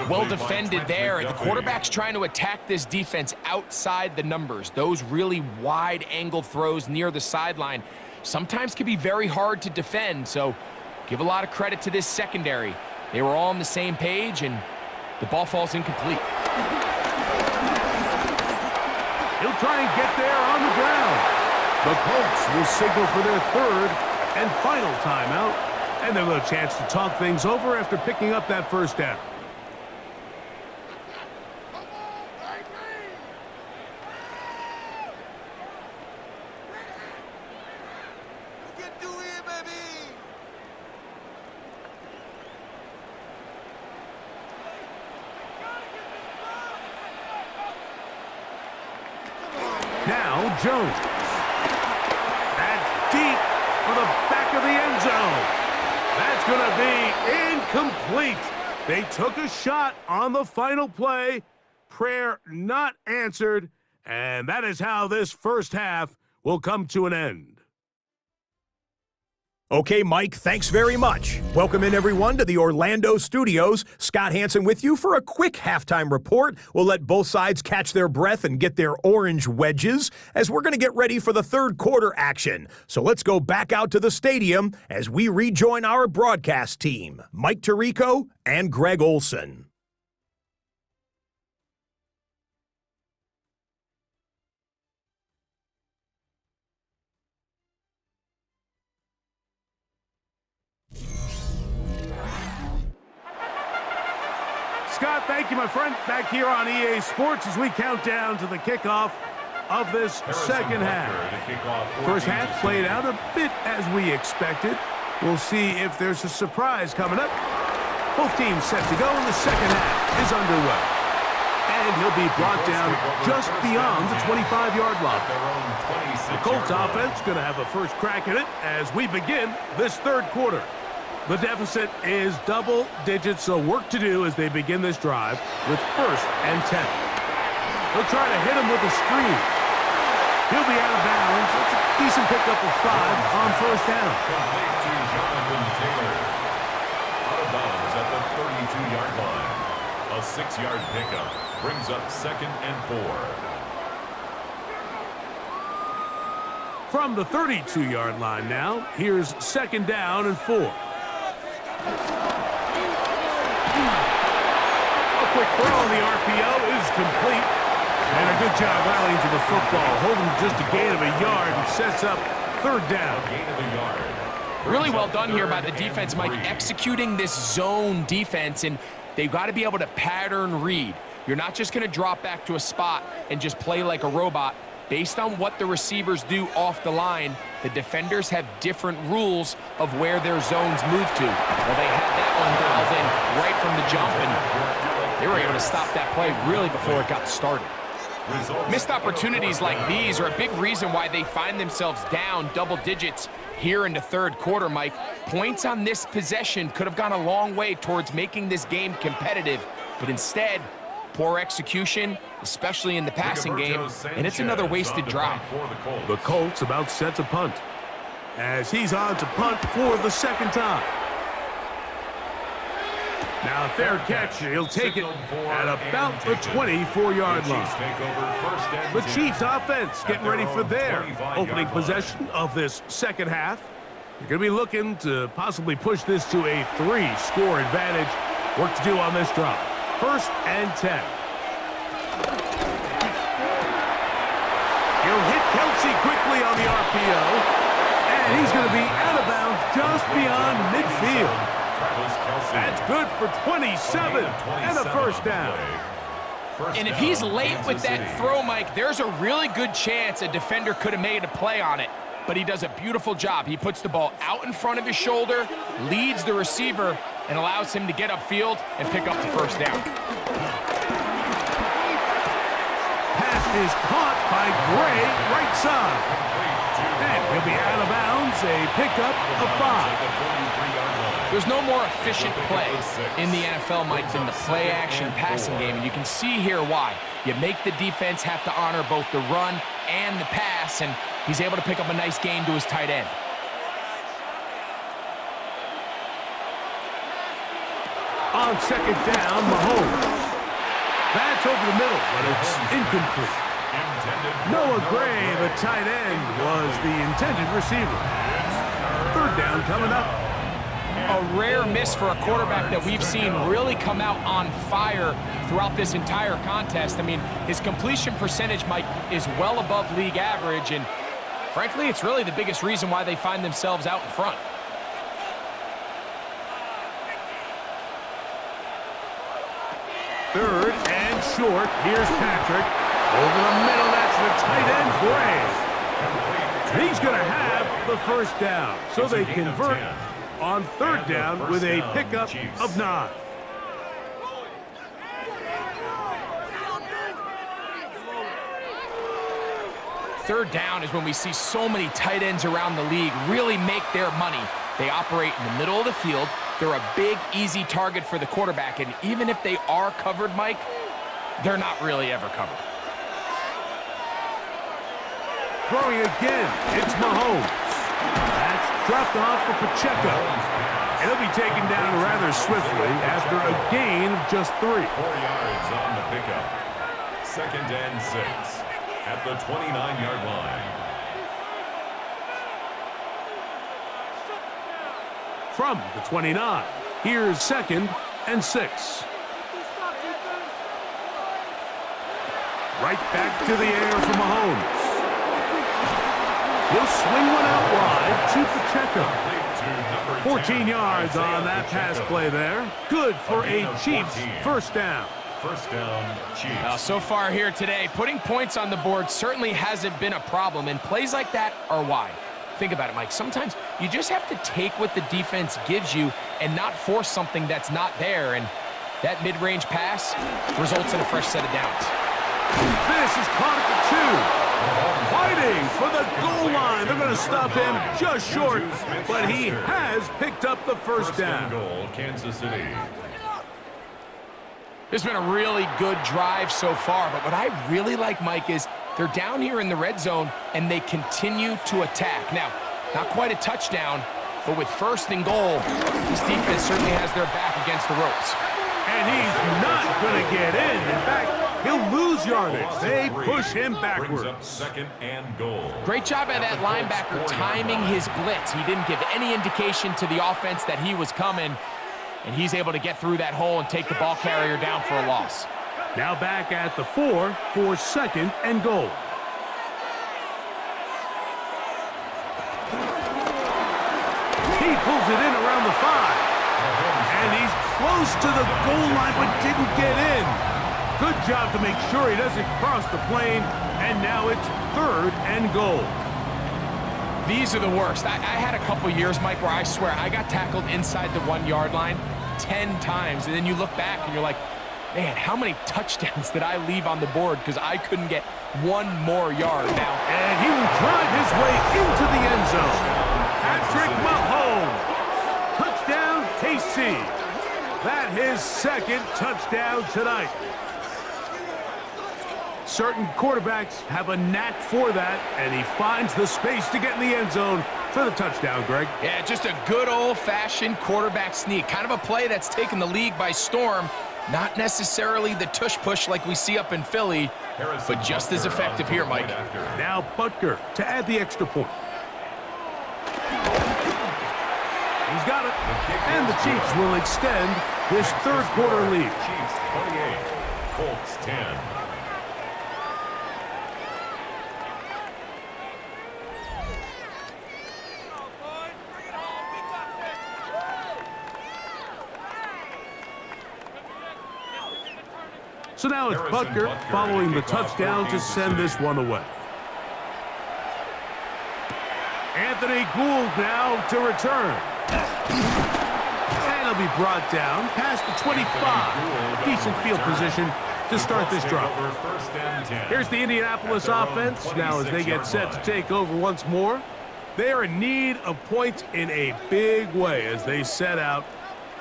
Well defended there. The quarterback's trying to attack this defense outside the numbers. Those really wide angle throws near the sideline sometimes can be very hard to defend, so give a lot of credit to this secondary. They were all on the same page, and the ball falls incomplete. He'll try and get there on the ground. The Colts will signal for their third and final timeout, and they'll have a chance to talk things over after picking up that first down. Now Jones. That's deep for the back of the end zone. That's going to be incomplete. They took a shot on the final play. Prayer not answered. And that is how this first half will come to an end. Okay, Mike, thanks very much. Welcome in, everyone, to the Orlando studios. Scott Hansen with you for a quick halftime report. We'll let both sides catch their breath and get their orange wedges as we're going to get ready for the third quarter action. So let's go back out to the stadium as we rejoin our broadcast team, Mike Tirico and Greg Olson. Scott, thank you, my friend. Back here on EA Sports as we count down to the kickoff of this second half. First half played out a bit as we expected. We'll see if there's a surprise coming up. Both teams set to go, and the second half is underway. And he'll be brought down just beyond the 25-yard line. The Colts offense going to have a first crack at it as we begin this third quarter. The deficit is double digits, so work to do as they begin this drive with 1st and 10. They'll try to hit him with a screen. He'll be out of bounds. It's a decent pickup of 5 on first down. Complete to Jonathan Taylor. Out of bounds at the 32-yard line. A 6-yard pickup brings up 2nd and 4. From the 32-yard line now, here's 2nd down and 4. A quick throw on the RPO is complete. And a good job rallying to the football. Holding just a gain of a yard and sets up 3rd down. Gain of a yard. Really well done here by the defense, Mike, executing this zone defense, and they've got to be able to pattern read. You're not just going to drop back to a spot and just play like a robot. Based on what the receivers do off the line, the defenders have different rules of where their zones move to. Well, they had that one dialed in right from the jump, and they were able to stop that play really before it got started. Missed opportunities like these are a big reason why they find themselves down double digits here in the third quarter, Mike. Points on this possession could have gone a long way towards making this game competitive, but instead, poor execution, especially in the passing game, and it's another wasted drive. The Colts about set to punt, as he's on to punt for the 2nd time. Now a fair catch, he'll take it at about the 24-yard line. The Chiefs offense getting ready for their opening possession of this second half. They're going to be looking to possibly push this to a 3-score advantage. Work to do on this drive. 1st and 10. He'll hit Kelsey quickly on the RPO, and he's going to be out of bounds just beyond midfield. That's good for 27 and a 1st down. And if he's late with that throw, Mike, there's a really good chance a defender could have made a play on it. But he does a beautiful job. He puts the ball out in front of his shoulder, leads the receiver, and allows him to get upfield and pick up the 1st down. Pass is caught by Gray, right side. And he'll be out of bounds, a pickup of 5. There's no more efficient play in the NFL, Mike, than the play-action passing game, and you can see here why. You make the defense have to honor both the run and the pass, and he's able to pick up a nice gain to his tight end. On 2nd down, Mahomes. That's over the middle, but it's incomplete. Noah Gray, the tight end, was the intended receiver. 3rd down coming up. A rare miss for a quarterback that we've seen really come out on fire throughout this entire contest. I mean, his completion percentage, Mike, is well above league average, and frankly, it's really the biggest reason why they find themselves out in front. Third and short. Here's Patrick. Over the middle, that's the tight end, Gray. He's going to have the 1st down. So they convert on 3rd down with a pickup of 9. Third down is when we see so many tight ends around the league really make their money. They operate in the middle of the field. They're a big, easy target for the quarterback, and even if they are covered, Mike, they're not really ever covered. Throwing again, it's Mahomes. That's dropped off for Pacheco. And he'll be taken down rather swiftly after a gain of just 3. 4 yards on the pickup. 2nd and 6 at the 29-yard line. From the 29, here's 2nd and 6. Right back to the air for Mahomes. He'll swing one out wide to Pacheco. 14 yards on that pass play there. Good for a Chiefs first down. First down, Chiefs. So far here today, putting points on the board certainly hasn't been a problem, and plays like that are why. Think about it, Mike. Sometimes you just have to take what the defense gives you and not force something that's not there, and that mid-range pass results in a fresh set of downs. This is caught at the 2. Fighting for the goal line. They're going to stop him just short, but he has picked up the first down. Goal, Kansas City. This has been a really good drive so far, but what I really like, Mike, is they're down here in the red zone, and they continue to attack. Now, not quite a touchdown, but with 1st and goal, this defense certainly has their back against the ropes. And he's not going to get in. In fact, he'll lose yardage. They push him backwards. 2nd and goal. Great job by that linebacker timing his blitz. He didn't give any indication to the offense that he was coming, and he's able to get through that hole and take the ball carrier down for a loss. Now back at the 4 for 2nd and goal. He pulls it in around the 5. And he's close to the goal line but didn't get in. Good job to make sure he doesn't cross the plane. And now it's 3rd and goal. These are the worst. I had a couple years, Mike, where I swear I got tackled inside the 1-yard line 10 times. And then you look back and you're like, man, how many touchdowns did I leave on the board because I couldn't get 1 more yard now? And he will drive his way into the end zone. Patrick Mahomes. Touchdown, KC. That his 2nd touchdown tonight. Certain quarterbacks have a knack for that, and he finds the space to get in the end zone for the touchdown, Greg. Yeah, just a good old-fashioned quarterback sneak. Kind of a play that's taken the league by storm. Not necessarily the tush-push like we see up in Philly, but just as effective here, Mike. Now Butker to add the extra point. He's got it. And the Chiefs will extend this 3rd quarter lead. Chiefs 28, Colts 10. So now it's Butker following the touchdown to send this one away. Anthony Gould now to return. And he'll be brought down past the 25. Decent field position to start this drive. Here's the Indianapolis offense. Now as they get set to take over once more, they are in need of points in a big way as they set out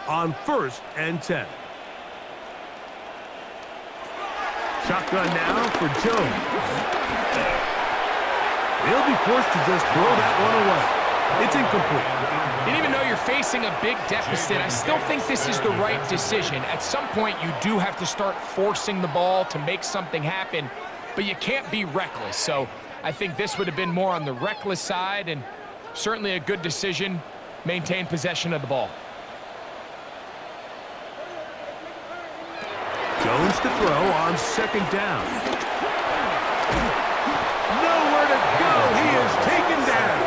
on 1st and 10. Shotgun now for Jones. He'll be forced to just throw that one away. It's incomplete. And even though you're facing a big deficit, I still think this is the right decision. At some point, you do have to start forcing the ball to make something happen, but you can't be reckless. So I think this would have been more on the reckless side, and certainly a good decision. Maintain possession of the ball. Jones to throw on 2nd down. Nowhere to go. He is taken down.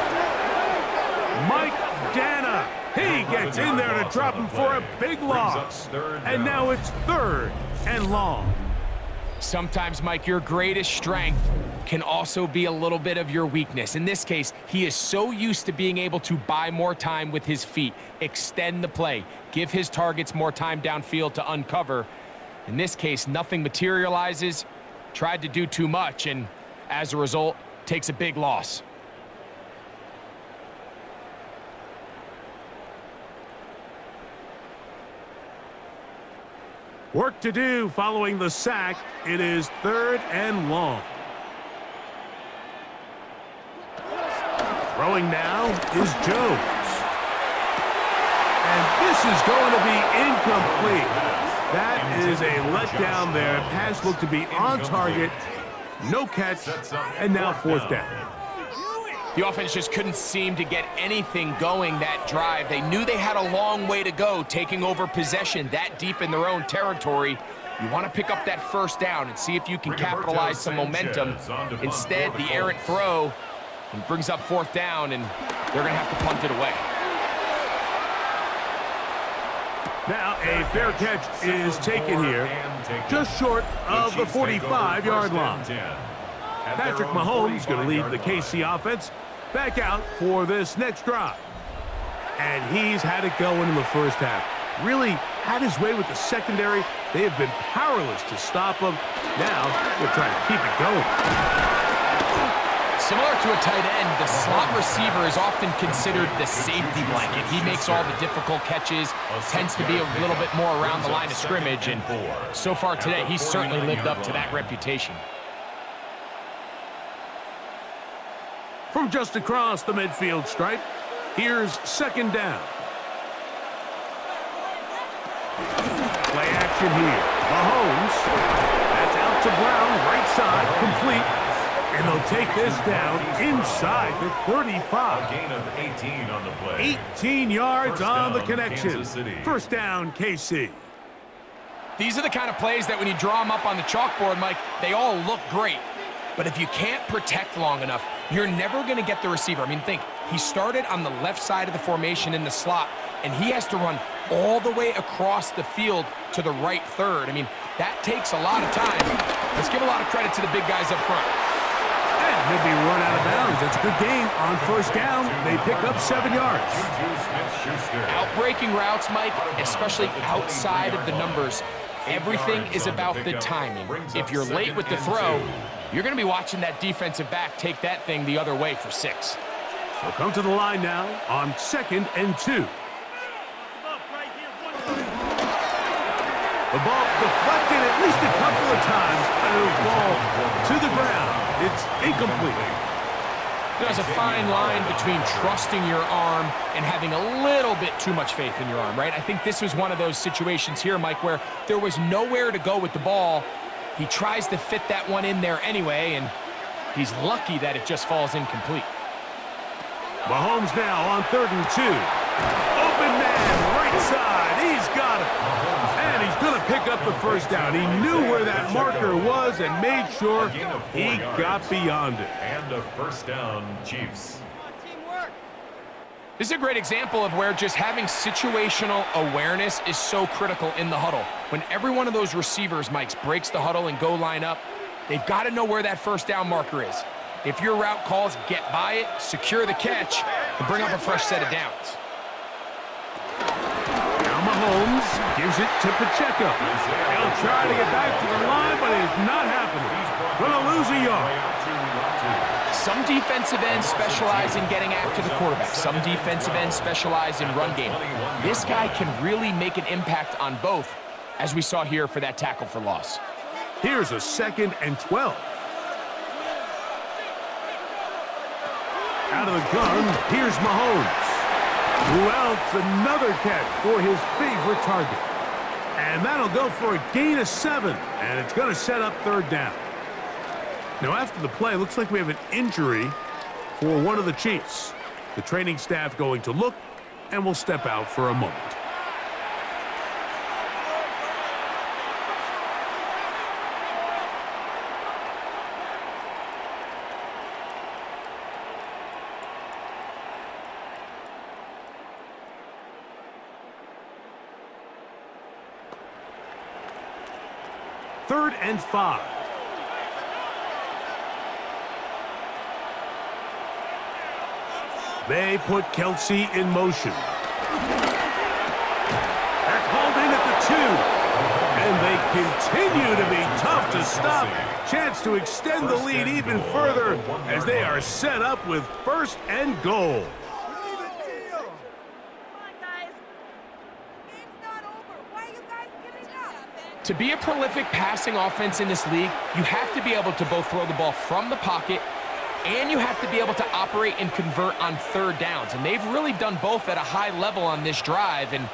Mike Dana. He gets in there to drop him for a big loss. And now it's 3rd and long. Sometimes, Mike, your greatest strength can also be a little bit of your weakness. In this case, he is so used to being able to buy more time with his feet, extend the play, give his targets more time downfield to uncover. In this case, nothing materializes, tried to do too much, and as a result, takes a big loss. Work to do following the sack. It is 3rd and long. Throwing now is Jones. And this is going to be incomplete. That is a letdown there. Pass looked to be on target. No catch. And now fourth down. The offense just couldn't seem to get anything going that drive. They knew they had a long way to go, taking over possession that deep in their own territory. You want to pick up that first down and see if you can capitalize some momentum. Instead, the errant throw and brings up fourth down, and they're going to have to punt it away. Now a fair catch is taken here, just short of the 45-yard line. Patrick Mahomes going to lead the KC offense back out for this next drive. And he's had it going in the first half. Really had his way with the secondary. They have been powerless to stop him. Now they're trying to keep it going. Similar to a tight end, the slot receiver is often considered the safety blanket. He makes all the difficult catches, tends to be a little bit more around the line of scrimmage, and so far today, he's certainly lived up to that reputation. From just across the midfield stripe, here's second down. Play action here. Mahomes. That's out to Brown, right side, complete. And they'll take this down inside the 35. A gain of 18 on the play. 18 yards First on the down, connection. Kansas City. First down, KC. These are the kind of plays that when you draw them up on the chalkboard, Mike, they all look great. But if you can't protect long enough, you're never going to get the receiver. I mean, think, he started on the left side of the formation in the slot, and he has to run all the way across the field to the right third. I mean, that takes a lot of time. Let's give a lot of credit to the big guys up front. And he'll be run out of bounds. That's a good game. On first down, they pick up 7 yards. Outbreaking routes, Mike, especially outside of the numbers, everything is about the timing. If you're late with the throw, you're going to be watching that defensive back take that thing the other way for 6. They'll come to the line now on 2nd and 2. The ball deflected at least a couple of times, and it'll fall to the ground. It's incomplete. There's a fine line between trusting your arm and having a little bit too much faith in your arm, right? I think this was one of those situations here, Mike, where there was nowhere to go with the ball. He tries to fit that one in there anyway, and he's lucky that it just falls incomplete. Mahomes now on 3rd and 2. Open man, right side. He's got it. And he's going to pick up the first down. He knew where that marker was and made sure he got beyond it. And a first down, Chiefs. This is a great example of where just having situational awareness is so critical in the huddle. When every one of those receivers, Mike, breaks the huddle and go line up, they've got to know where that first down marker is. If your route calls, get by it, secure the catch, and bring up a fresh set of downs. Now Mahomes gives it to Pacheco. He'll try to get back to the line, but it's not happening. Going to lose a yard. Some defensive ends specialize in getting after the quarterback. Some defensive ends specialize in run game. This guy can really make an impact on both, as we saw here for that tackle for loss. Here's a 2nd and 12. Out of the gun, here's Mahomes. Who else? Another catch for his favorite target. And that'll go for a gain of 7, and it's going to set up 3rd down. Now, after the play, looks like we have an injury for one of the Chiefs. The training staff going to look, and will step out for a moment. Third and 5. They put Kelsey in motion. They're called in at the 2. And they continue to be tough to stop. Chance to extend the lead even further as they are set up with 1st and goal. To be a prolific passing offense in this league, you have to be able to both throw the ball from the pocket and you have to be able to operate and convert on third downs. And they've really done both at a high level on this drive. And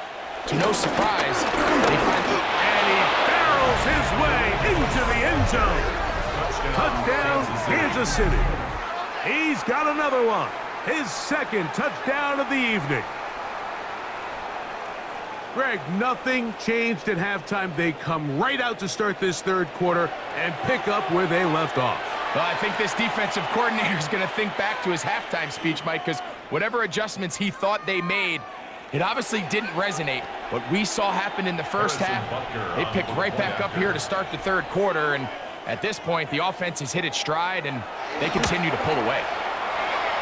to no surprise, they find... And he barrels his way into the end zone. Touchdown, Kansas City. He's got another one. His second touchdown of the evening. Greg, nothing changed at halftime. They come right out to start this third quarter and pick up where they left off. Well, I think this defensive coordinator is going to think back to his halftime speech, Mike, because whatever adjustments he thought they made, it obviously didn't resonate. What we saw happen in the first half, they picked right back up here to start the third quarter, and at this point, the offense has hit its stride, and they continue to pull away.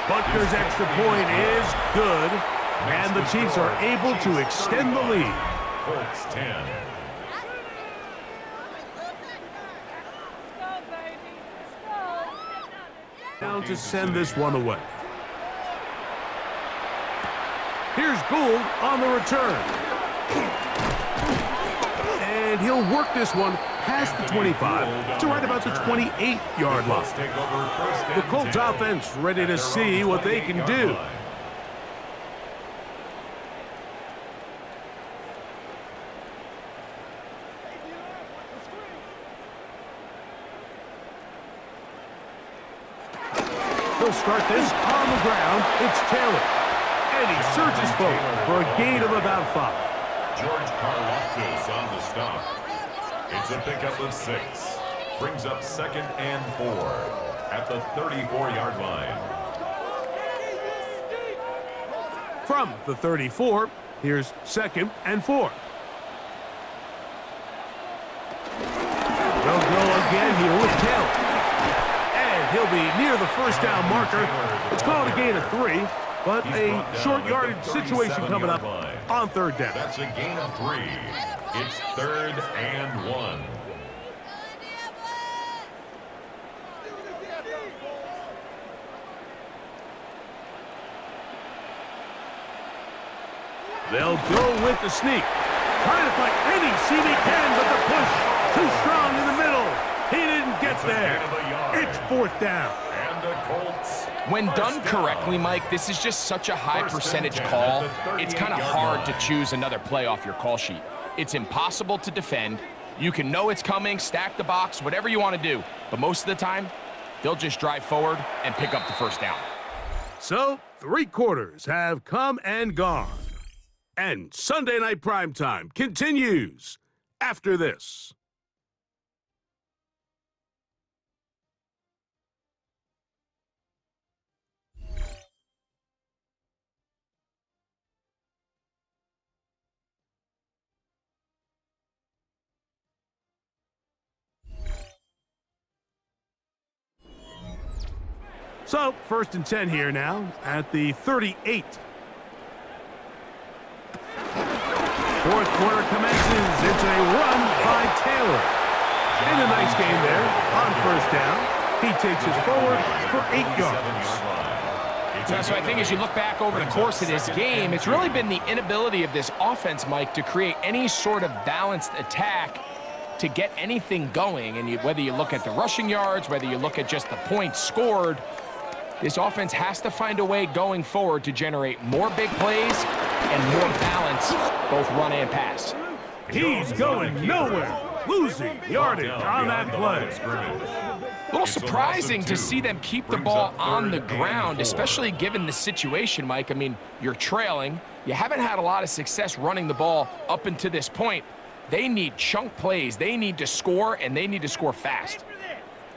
Butker's extra point is good, and the Chiefs are able to extend the lead. Colts 10. Down to send this one away. Here's Gould on the return. And he'll work this one past the 25 to right about the 28-yard line. The Colts offense ready to see what they can do. They'll start this on the ground. It's Taylor. And he surges forward for a gain of about 5. George Karlaftis on the stop. It's a pickup of 6. Brings up 2nd and 4 at the 34-yard line. From the 34, here's 2nd and 4. They'll go again here with Taylor. And he'll be near the first down marker. It's called a gain of 3, but a short yardage situation coming up on third down. That's a gain of 3. It's 3rd and 1. They'll go with the sneak. Trying to find any seam he can, but the push too strong in the middle. He didn't get there. It's 4th down. And the Colts. When done correctly, Mike, this is just such a high percentage call. It's kind of hard to choose another play off your call sheet. It's impossible to defend. You can know it's coming, stack the box, whatever you want to do. But most of the time, they'll just drive forward and pick up the first down. So, 3 quarters have come and gone. And Sunday Night Primetime continues after this. So, 1st and 10 here now at the 38. 4th quarter commences. It's a run by Taylor. And a nice game there on 1st down. He takes us forward for 8 yards. Yeah, so I think as you look back over the course of this game, it's really been the inability of this offense, Mike, to create any sort of balanced attack to get anything going. And whether you look at the rushing yards, whether you look at just the points scored, this offense has to find a way going forward to generate more big plays and more balance, both run and pass. He's going nowhere. Losing yardage on that play. A little surprising to see them keep the ball on the ground, especially given the situation, Mike. I mean, you're trailing. You haven't had a lot of success running the ball up until this point. They need chunk plays. They need to score, and they need to score fast.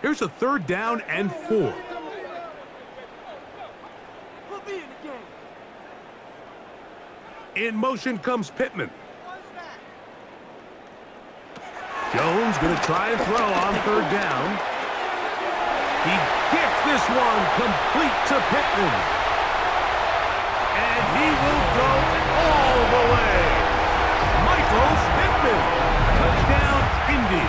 Here's a 3rd down and 4. In motion comes Pittman. Jones going to try and throw on 3rd down. He gets this one complete to Pittman. And he will go all the way. Michael Pittman. Touchdown, Indy.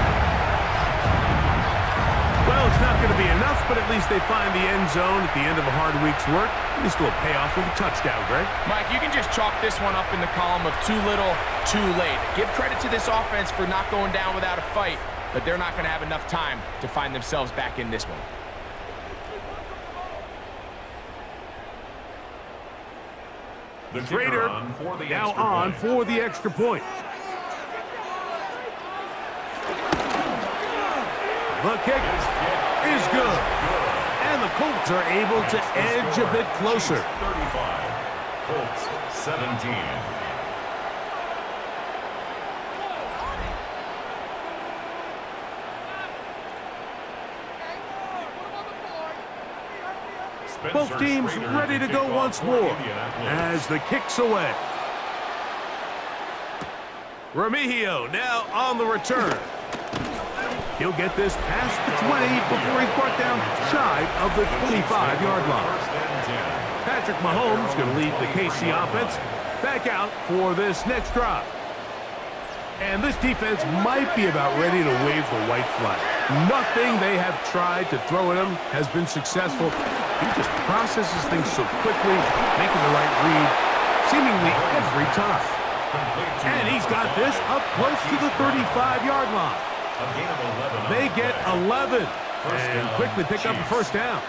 Well, it's not going to be enough, but at least they find the end zone at the end of a hard week's work. At least a little payoff with a touchdown, Greg. Mike, you can just chalk this one up in the column of too little, too late. Give credit to this offense for not going down without a fight, but they're not going to have enough time to find themselves back in this one. The Schrader kicker on for the now extra on point. for the extra point. The kick is good. And the Colts are able to edge a bit closer. 35. Colts 17. Both teams ready to go once more as the kick's away. Remigio now on the return. He'll get this past the 20 before he's brought down shy of the 25-yard line. Patrick Mahomes going to lead the KC offense back out for this next drive. And this defense might be about ready to wave the white flag. Nothing they have tried to throw at him has been successful. He just processes things so quickly, making the right read seemingly every time. And he's got this up close to the 35-yard line. They get 11 and quickly pick up the first down.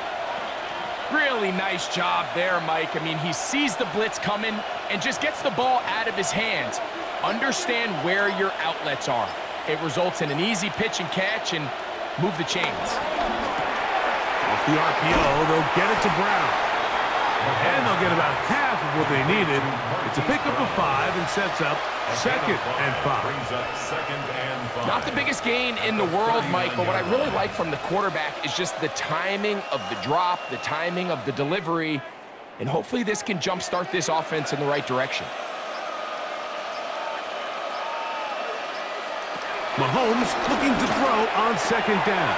Really nice job there, Mike. I mean, he sees the blitz coming and just gets the ball out of his hands. Understand where your outlets are. It results in an easy pitch and catch and move the chains. Off the RPO, they'll get it to Brown. And they'll get about half of what they needed. It's a pickup of 5 and sets up second and 5. Not the biggest gain in the world, Mike, but what I really like from the quarterback is just the timing of the drop, the timing of the delivery, and hopefully this can jumpstart this offense in the right direction. Mahomes looking to throw on second down.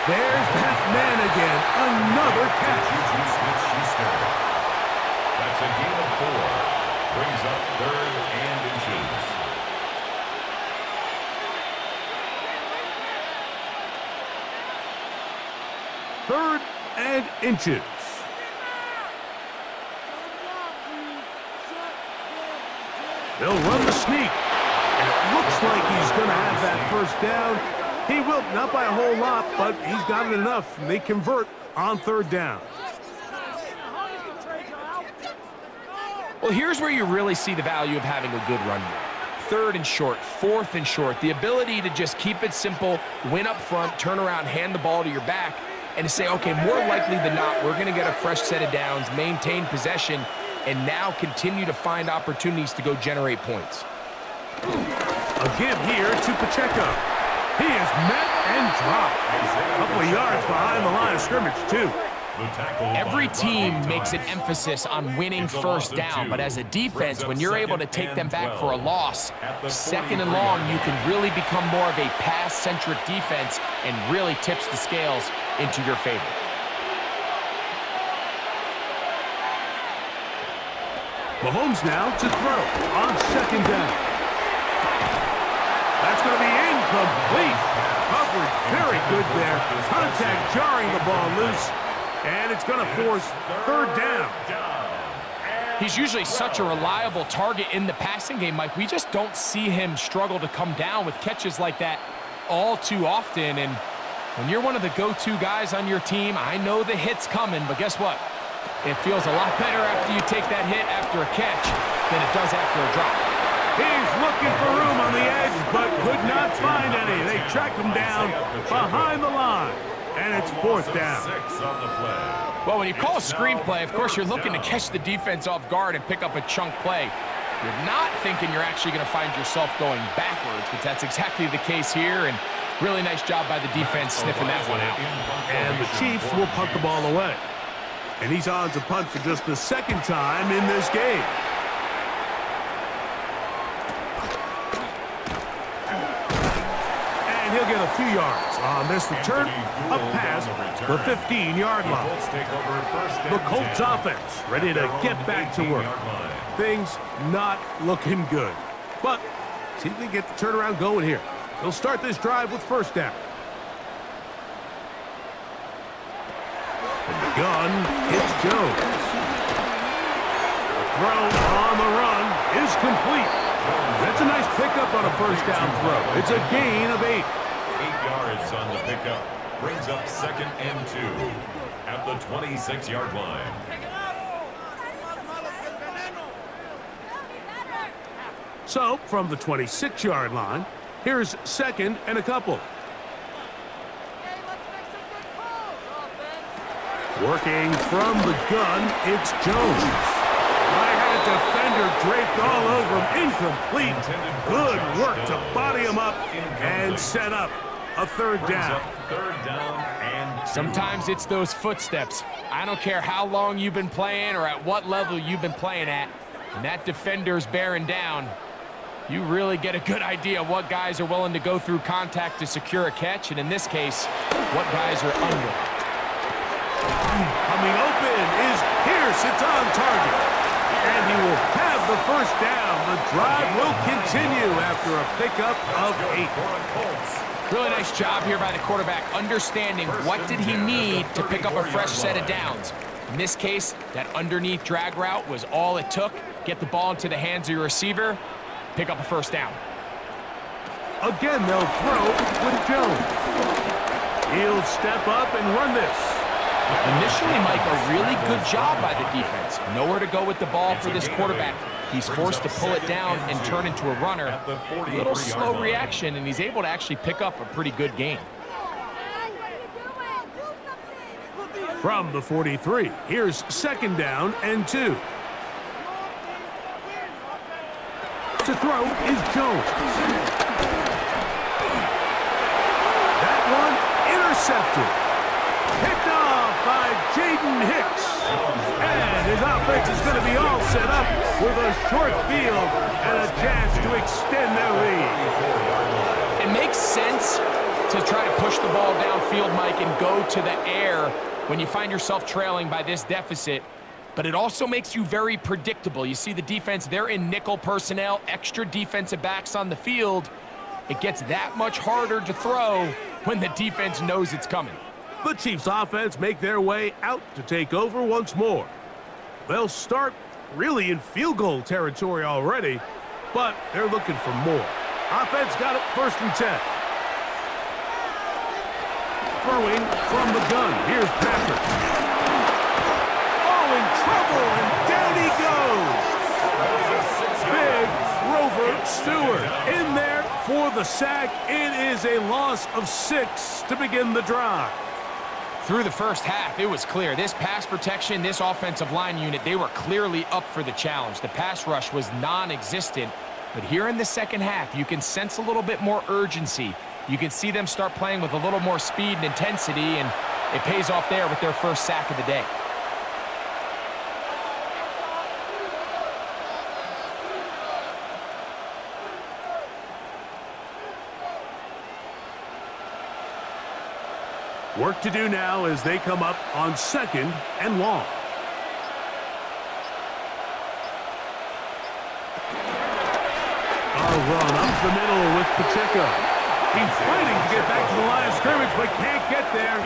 There's that man again. Another catch. That's a gain of 4. Brings up 3rd and inches. Third and inches. They'll run the sneak. And it looks like he's going to have that first down. He will, not by a whole lot, but he's got it enough. And they convert on third down. Well, here's where you really see the value of having a good run game. 3rd and short, 4th and short. The ability to just keep it simple, win up front, turn around, hand the ball to your back, and to say, okay, more likely than not, we're going to get a fresh set of downs, maintain possession, and now continue to find opportunities to go generate points. A give here to Pacheco. He is met and dropped. A couple of yards behind the line of scrimmage, too. Every team makes an emphasis on winning first down, but as a defense, when you're able to take them back for a loss, 2nd and long, you can really become more of a pass-centric defense and really tips the scales into your favor. Mahomes now to throw on second down. That's going to be incomplete. Coverage very good there. Contact jarring the ball loose. And it's going to force 3rd down. He's usually such a reliable target in the passing game, Mike. We just don't see him struggle to come down with catches like that all too often. And when you're one of the go-to guys on your team, I know the hit's coming, but guess what? It feels a lot better after you take that hit after a catch than it does after a drop. He's looking for room on the edge, but could not find any. They track him down behind the line. And it's 4th down. Well, when you call a screenplay, of course, you're looking to catch the defense off guard and pick up a chunk play. You're not thinking you're actually going to find yourself going backwards, but that's exactly the case here, and really nice job by the defense sniffing that one out. And the Chiefs will punt the ball away. And he's on to punt for just the 2nd time in this game. And he'll get a few yards on this return, up past the 15-yard line. The Colts offense ready to get back to work. Things not looking good. But see if they get the turnaround going here. They'll start this drive with first down. From the gun, it's Jones. The throw on the run is complete. That's a nice pickup on a first down throw. It's a gain of 8. 8 yards on the pickup. Brings up 2nd and 2 at the 26-yard line. So, from the 26-yard line, here's 2nd and a couple. Working from the gun, it's Jones. I had a defender draped all over him, incomplete. Good work to body him up and set up a 3rd down. Sometimes it's those footsteps. I don't care how long you've been playing or at what level you've been playing at. When that defender's bearing down, you really get a good idea of what guys are willing to go through contact to secure a catch, and in this case, what guys are under. Coming open is Pierce. It's on target. And he will have the 1st down. The drive will continue after a pickup of 8. Really nice job here by the quarterback, understanding what did he need to pick up a fresh set of downs. In this case, that underneath drag route was all it took. Get the ball into the hands of your receiver, pick up a 1st down. Again, they'll throw with Jones. He'll step up and run this. Initially, Mike, a really good job by the defense. Nowhere to go with the ball for this quarterback. He's forced to pull it down and turn into a runner. A little slow reaction, and he's able to actually pick up a pretty good gain. From the 43, here's 2nd down and 2. To throw is Jones. That one intercepted. Picked off by Jaden Hicks. And his offense is going to be all set up with a short field and a chance to extend their lead. It makes sense to try to push the ball downfield, Mike, and go to the air when you find yourself trailing by this deficit. But it also makes you very predictable. You see the defense, they're in nickel personnel, extra defensive backs on the field. It gets that much harder to throw when the defense knows it's coming. The Chiefs offense make their way out to take over once more. They'll start really in field goal territory already, but they're looking for more. Offense got it 1st and 10. Throwing from the gun. Here's Patrick. Oh, in trouble, and down he goes. Big Rover Stewart in there for the sack. It is a loss of 6 to begin the drive. Through the 1st half, it was clear. This pass protection, this offensive line unit, they were clearly up for the challenge. The pass rush was non-existent. But here in the 2nd half, you can sense a little bit more urgency. You can see them start playing with a little more speed and intensity, and it pays off there with their 1st sack of the day. Work to do now as they come up on 2nd and long. A run up the middle with Pacheco. He's fighting to get back to the line of scrimmage, but can't get there.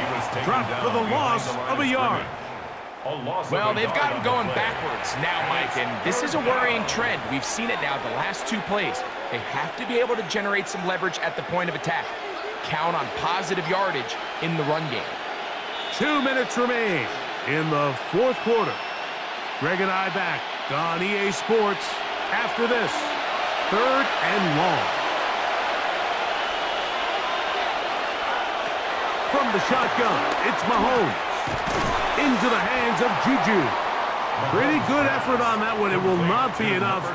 Dropped for the loss of a yard. Well, they've got him going backwards now, Mike, and this is a worrying trend. We've seen it now the last 2 plays. They have to be able to generate some leverage at the point of attack. Count on positive yardage in the run game. 2 minutes remain in the 4th quarter. Greg and I back on EA Sports after this. 3rd and long. From the shotgun, it's Mahomes. Into the hands of Juju. Pretty good effort on that one. It will not be enough.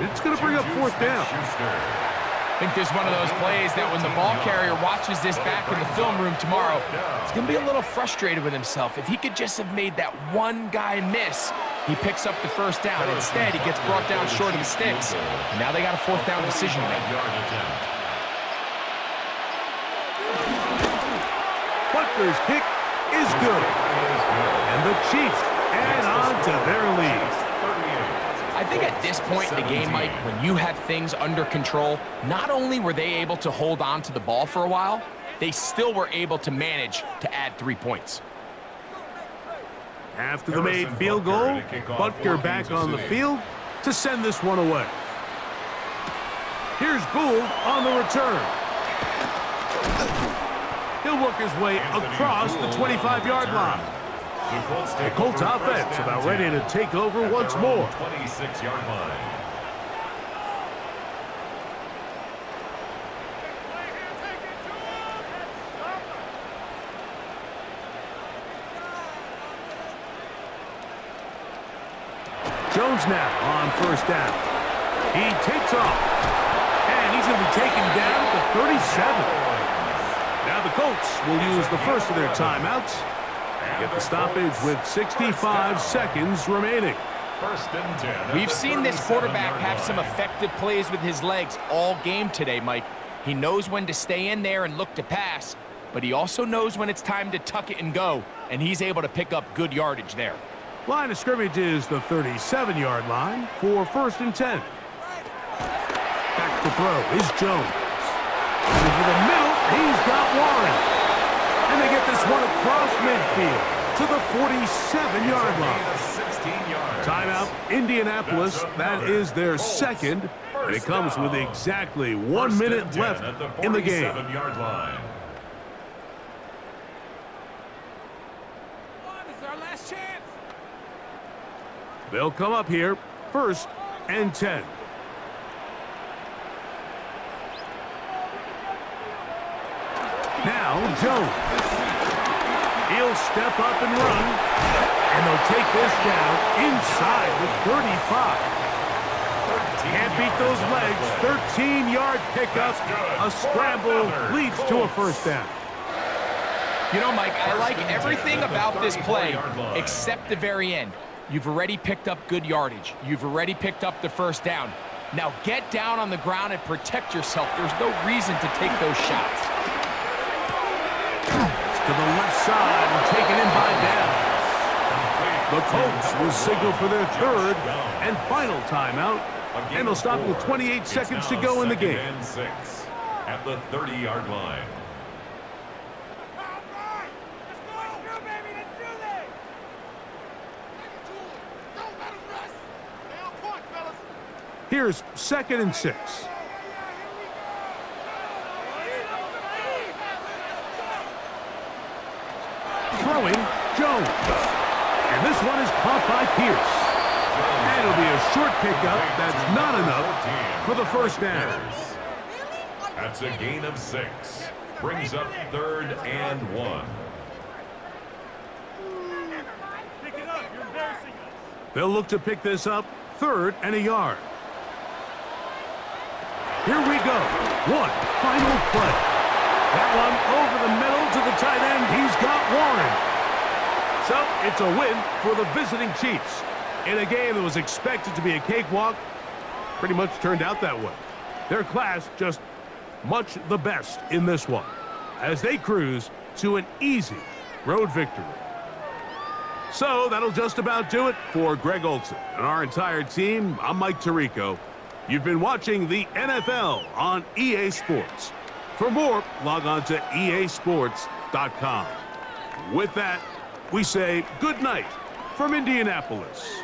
It's going to bring up 4th down. I think there's one of those plays that when the ball carrier watches this back in the film room tomorrow, he's going to be a little frustrated with himself. If he could just have made that one guy miss, he picks up the 1st down. Instead, he gets brought down short of the sticks. And now they got a 4th down decision to make. Butker's kick is good. And the Chiefs add on to their lead. I think at this point in the game, Mike, when you have things under control, not only were they able to hold on to the ball for a while, they still were able to manage to add 3 points. After the made field goal, Butker back on the field to send this one away. Here's Gould on the return. He'll work his way across the 25-yard line. The Colts offense about ready to take over once more. 26-yard line. Jones now on first down. He takes off. And he's going to be taken down at the 37. Now the Colts will use the first of their timeouts. Get the stoppage with 65 seconds remaining. First and 10. We've seen this quarterback have some effective plays with his legs all game today, Mike. He knows when to stay in there and look to pass, but he also knows when it's time to tuck it and go, and he's able to pick up good yardage there. Line of scrimmage is the 37-yard line for first and 10. Back to throw is Jones. Over the middle, he's got Warren. And they get this one across midfield to the 47-yard line. Timeout, Indianapolis. That is their second. And it comes with exactly 1 minute left in the game. They'll come up here, first and 10. Now Jones. He'll step up and run, and they'll take this down inside the 35. Can't beat those legs. 13-yard pickup. A scramble leads to a first down. You know, Mike, I like everything about this play except the very end. You've already picked up good yardage. You've already picked up the first down. Now get down on the ground and protect yourself. There's no reason to take those shots. To the left side and taken in by Downs. The Colts will signal for their third and final timeout, and they'll stop with 28 seconds to go in the game. At the 30-yard line. Here's second and 6. Throwing, Jones. And this one is caught by Pierce. And it'll be a short pickup. That's not enough for the first down. That's a gain of 6. Brings up third and 1. They'll look to pick this up, third and a yard. Here we go. One final play. That one over the middle to the tight end. He's got Warren. So it's a win for the visiting Chiefs. In a game that was expected to be a cakewalk, pretty much turned out that way. Their class just much the best in this one as they cruise to an easy road victory. So that'll just about do it for Greg Olson and our entire team. I'm Mike Tirico. You've been watching the NFL on EA Sports. For more, log on to easports.com. With that, we say good night from Indianapolis.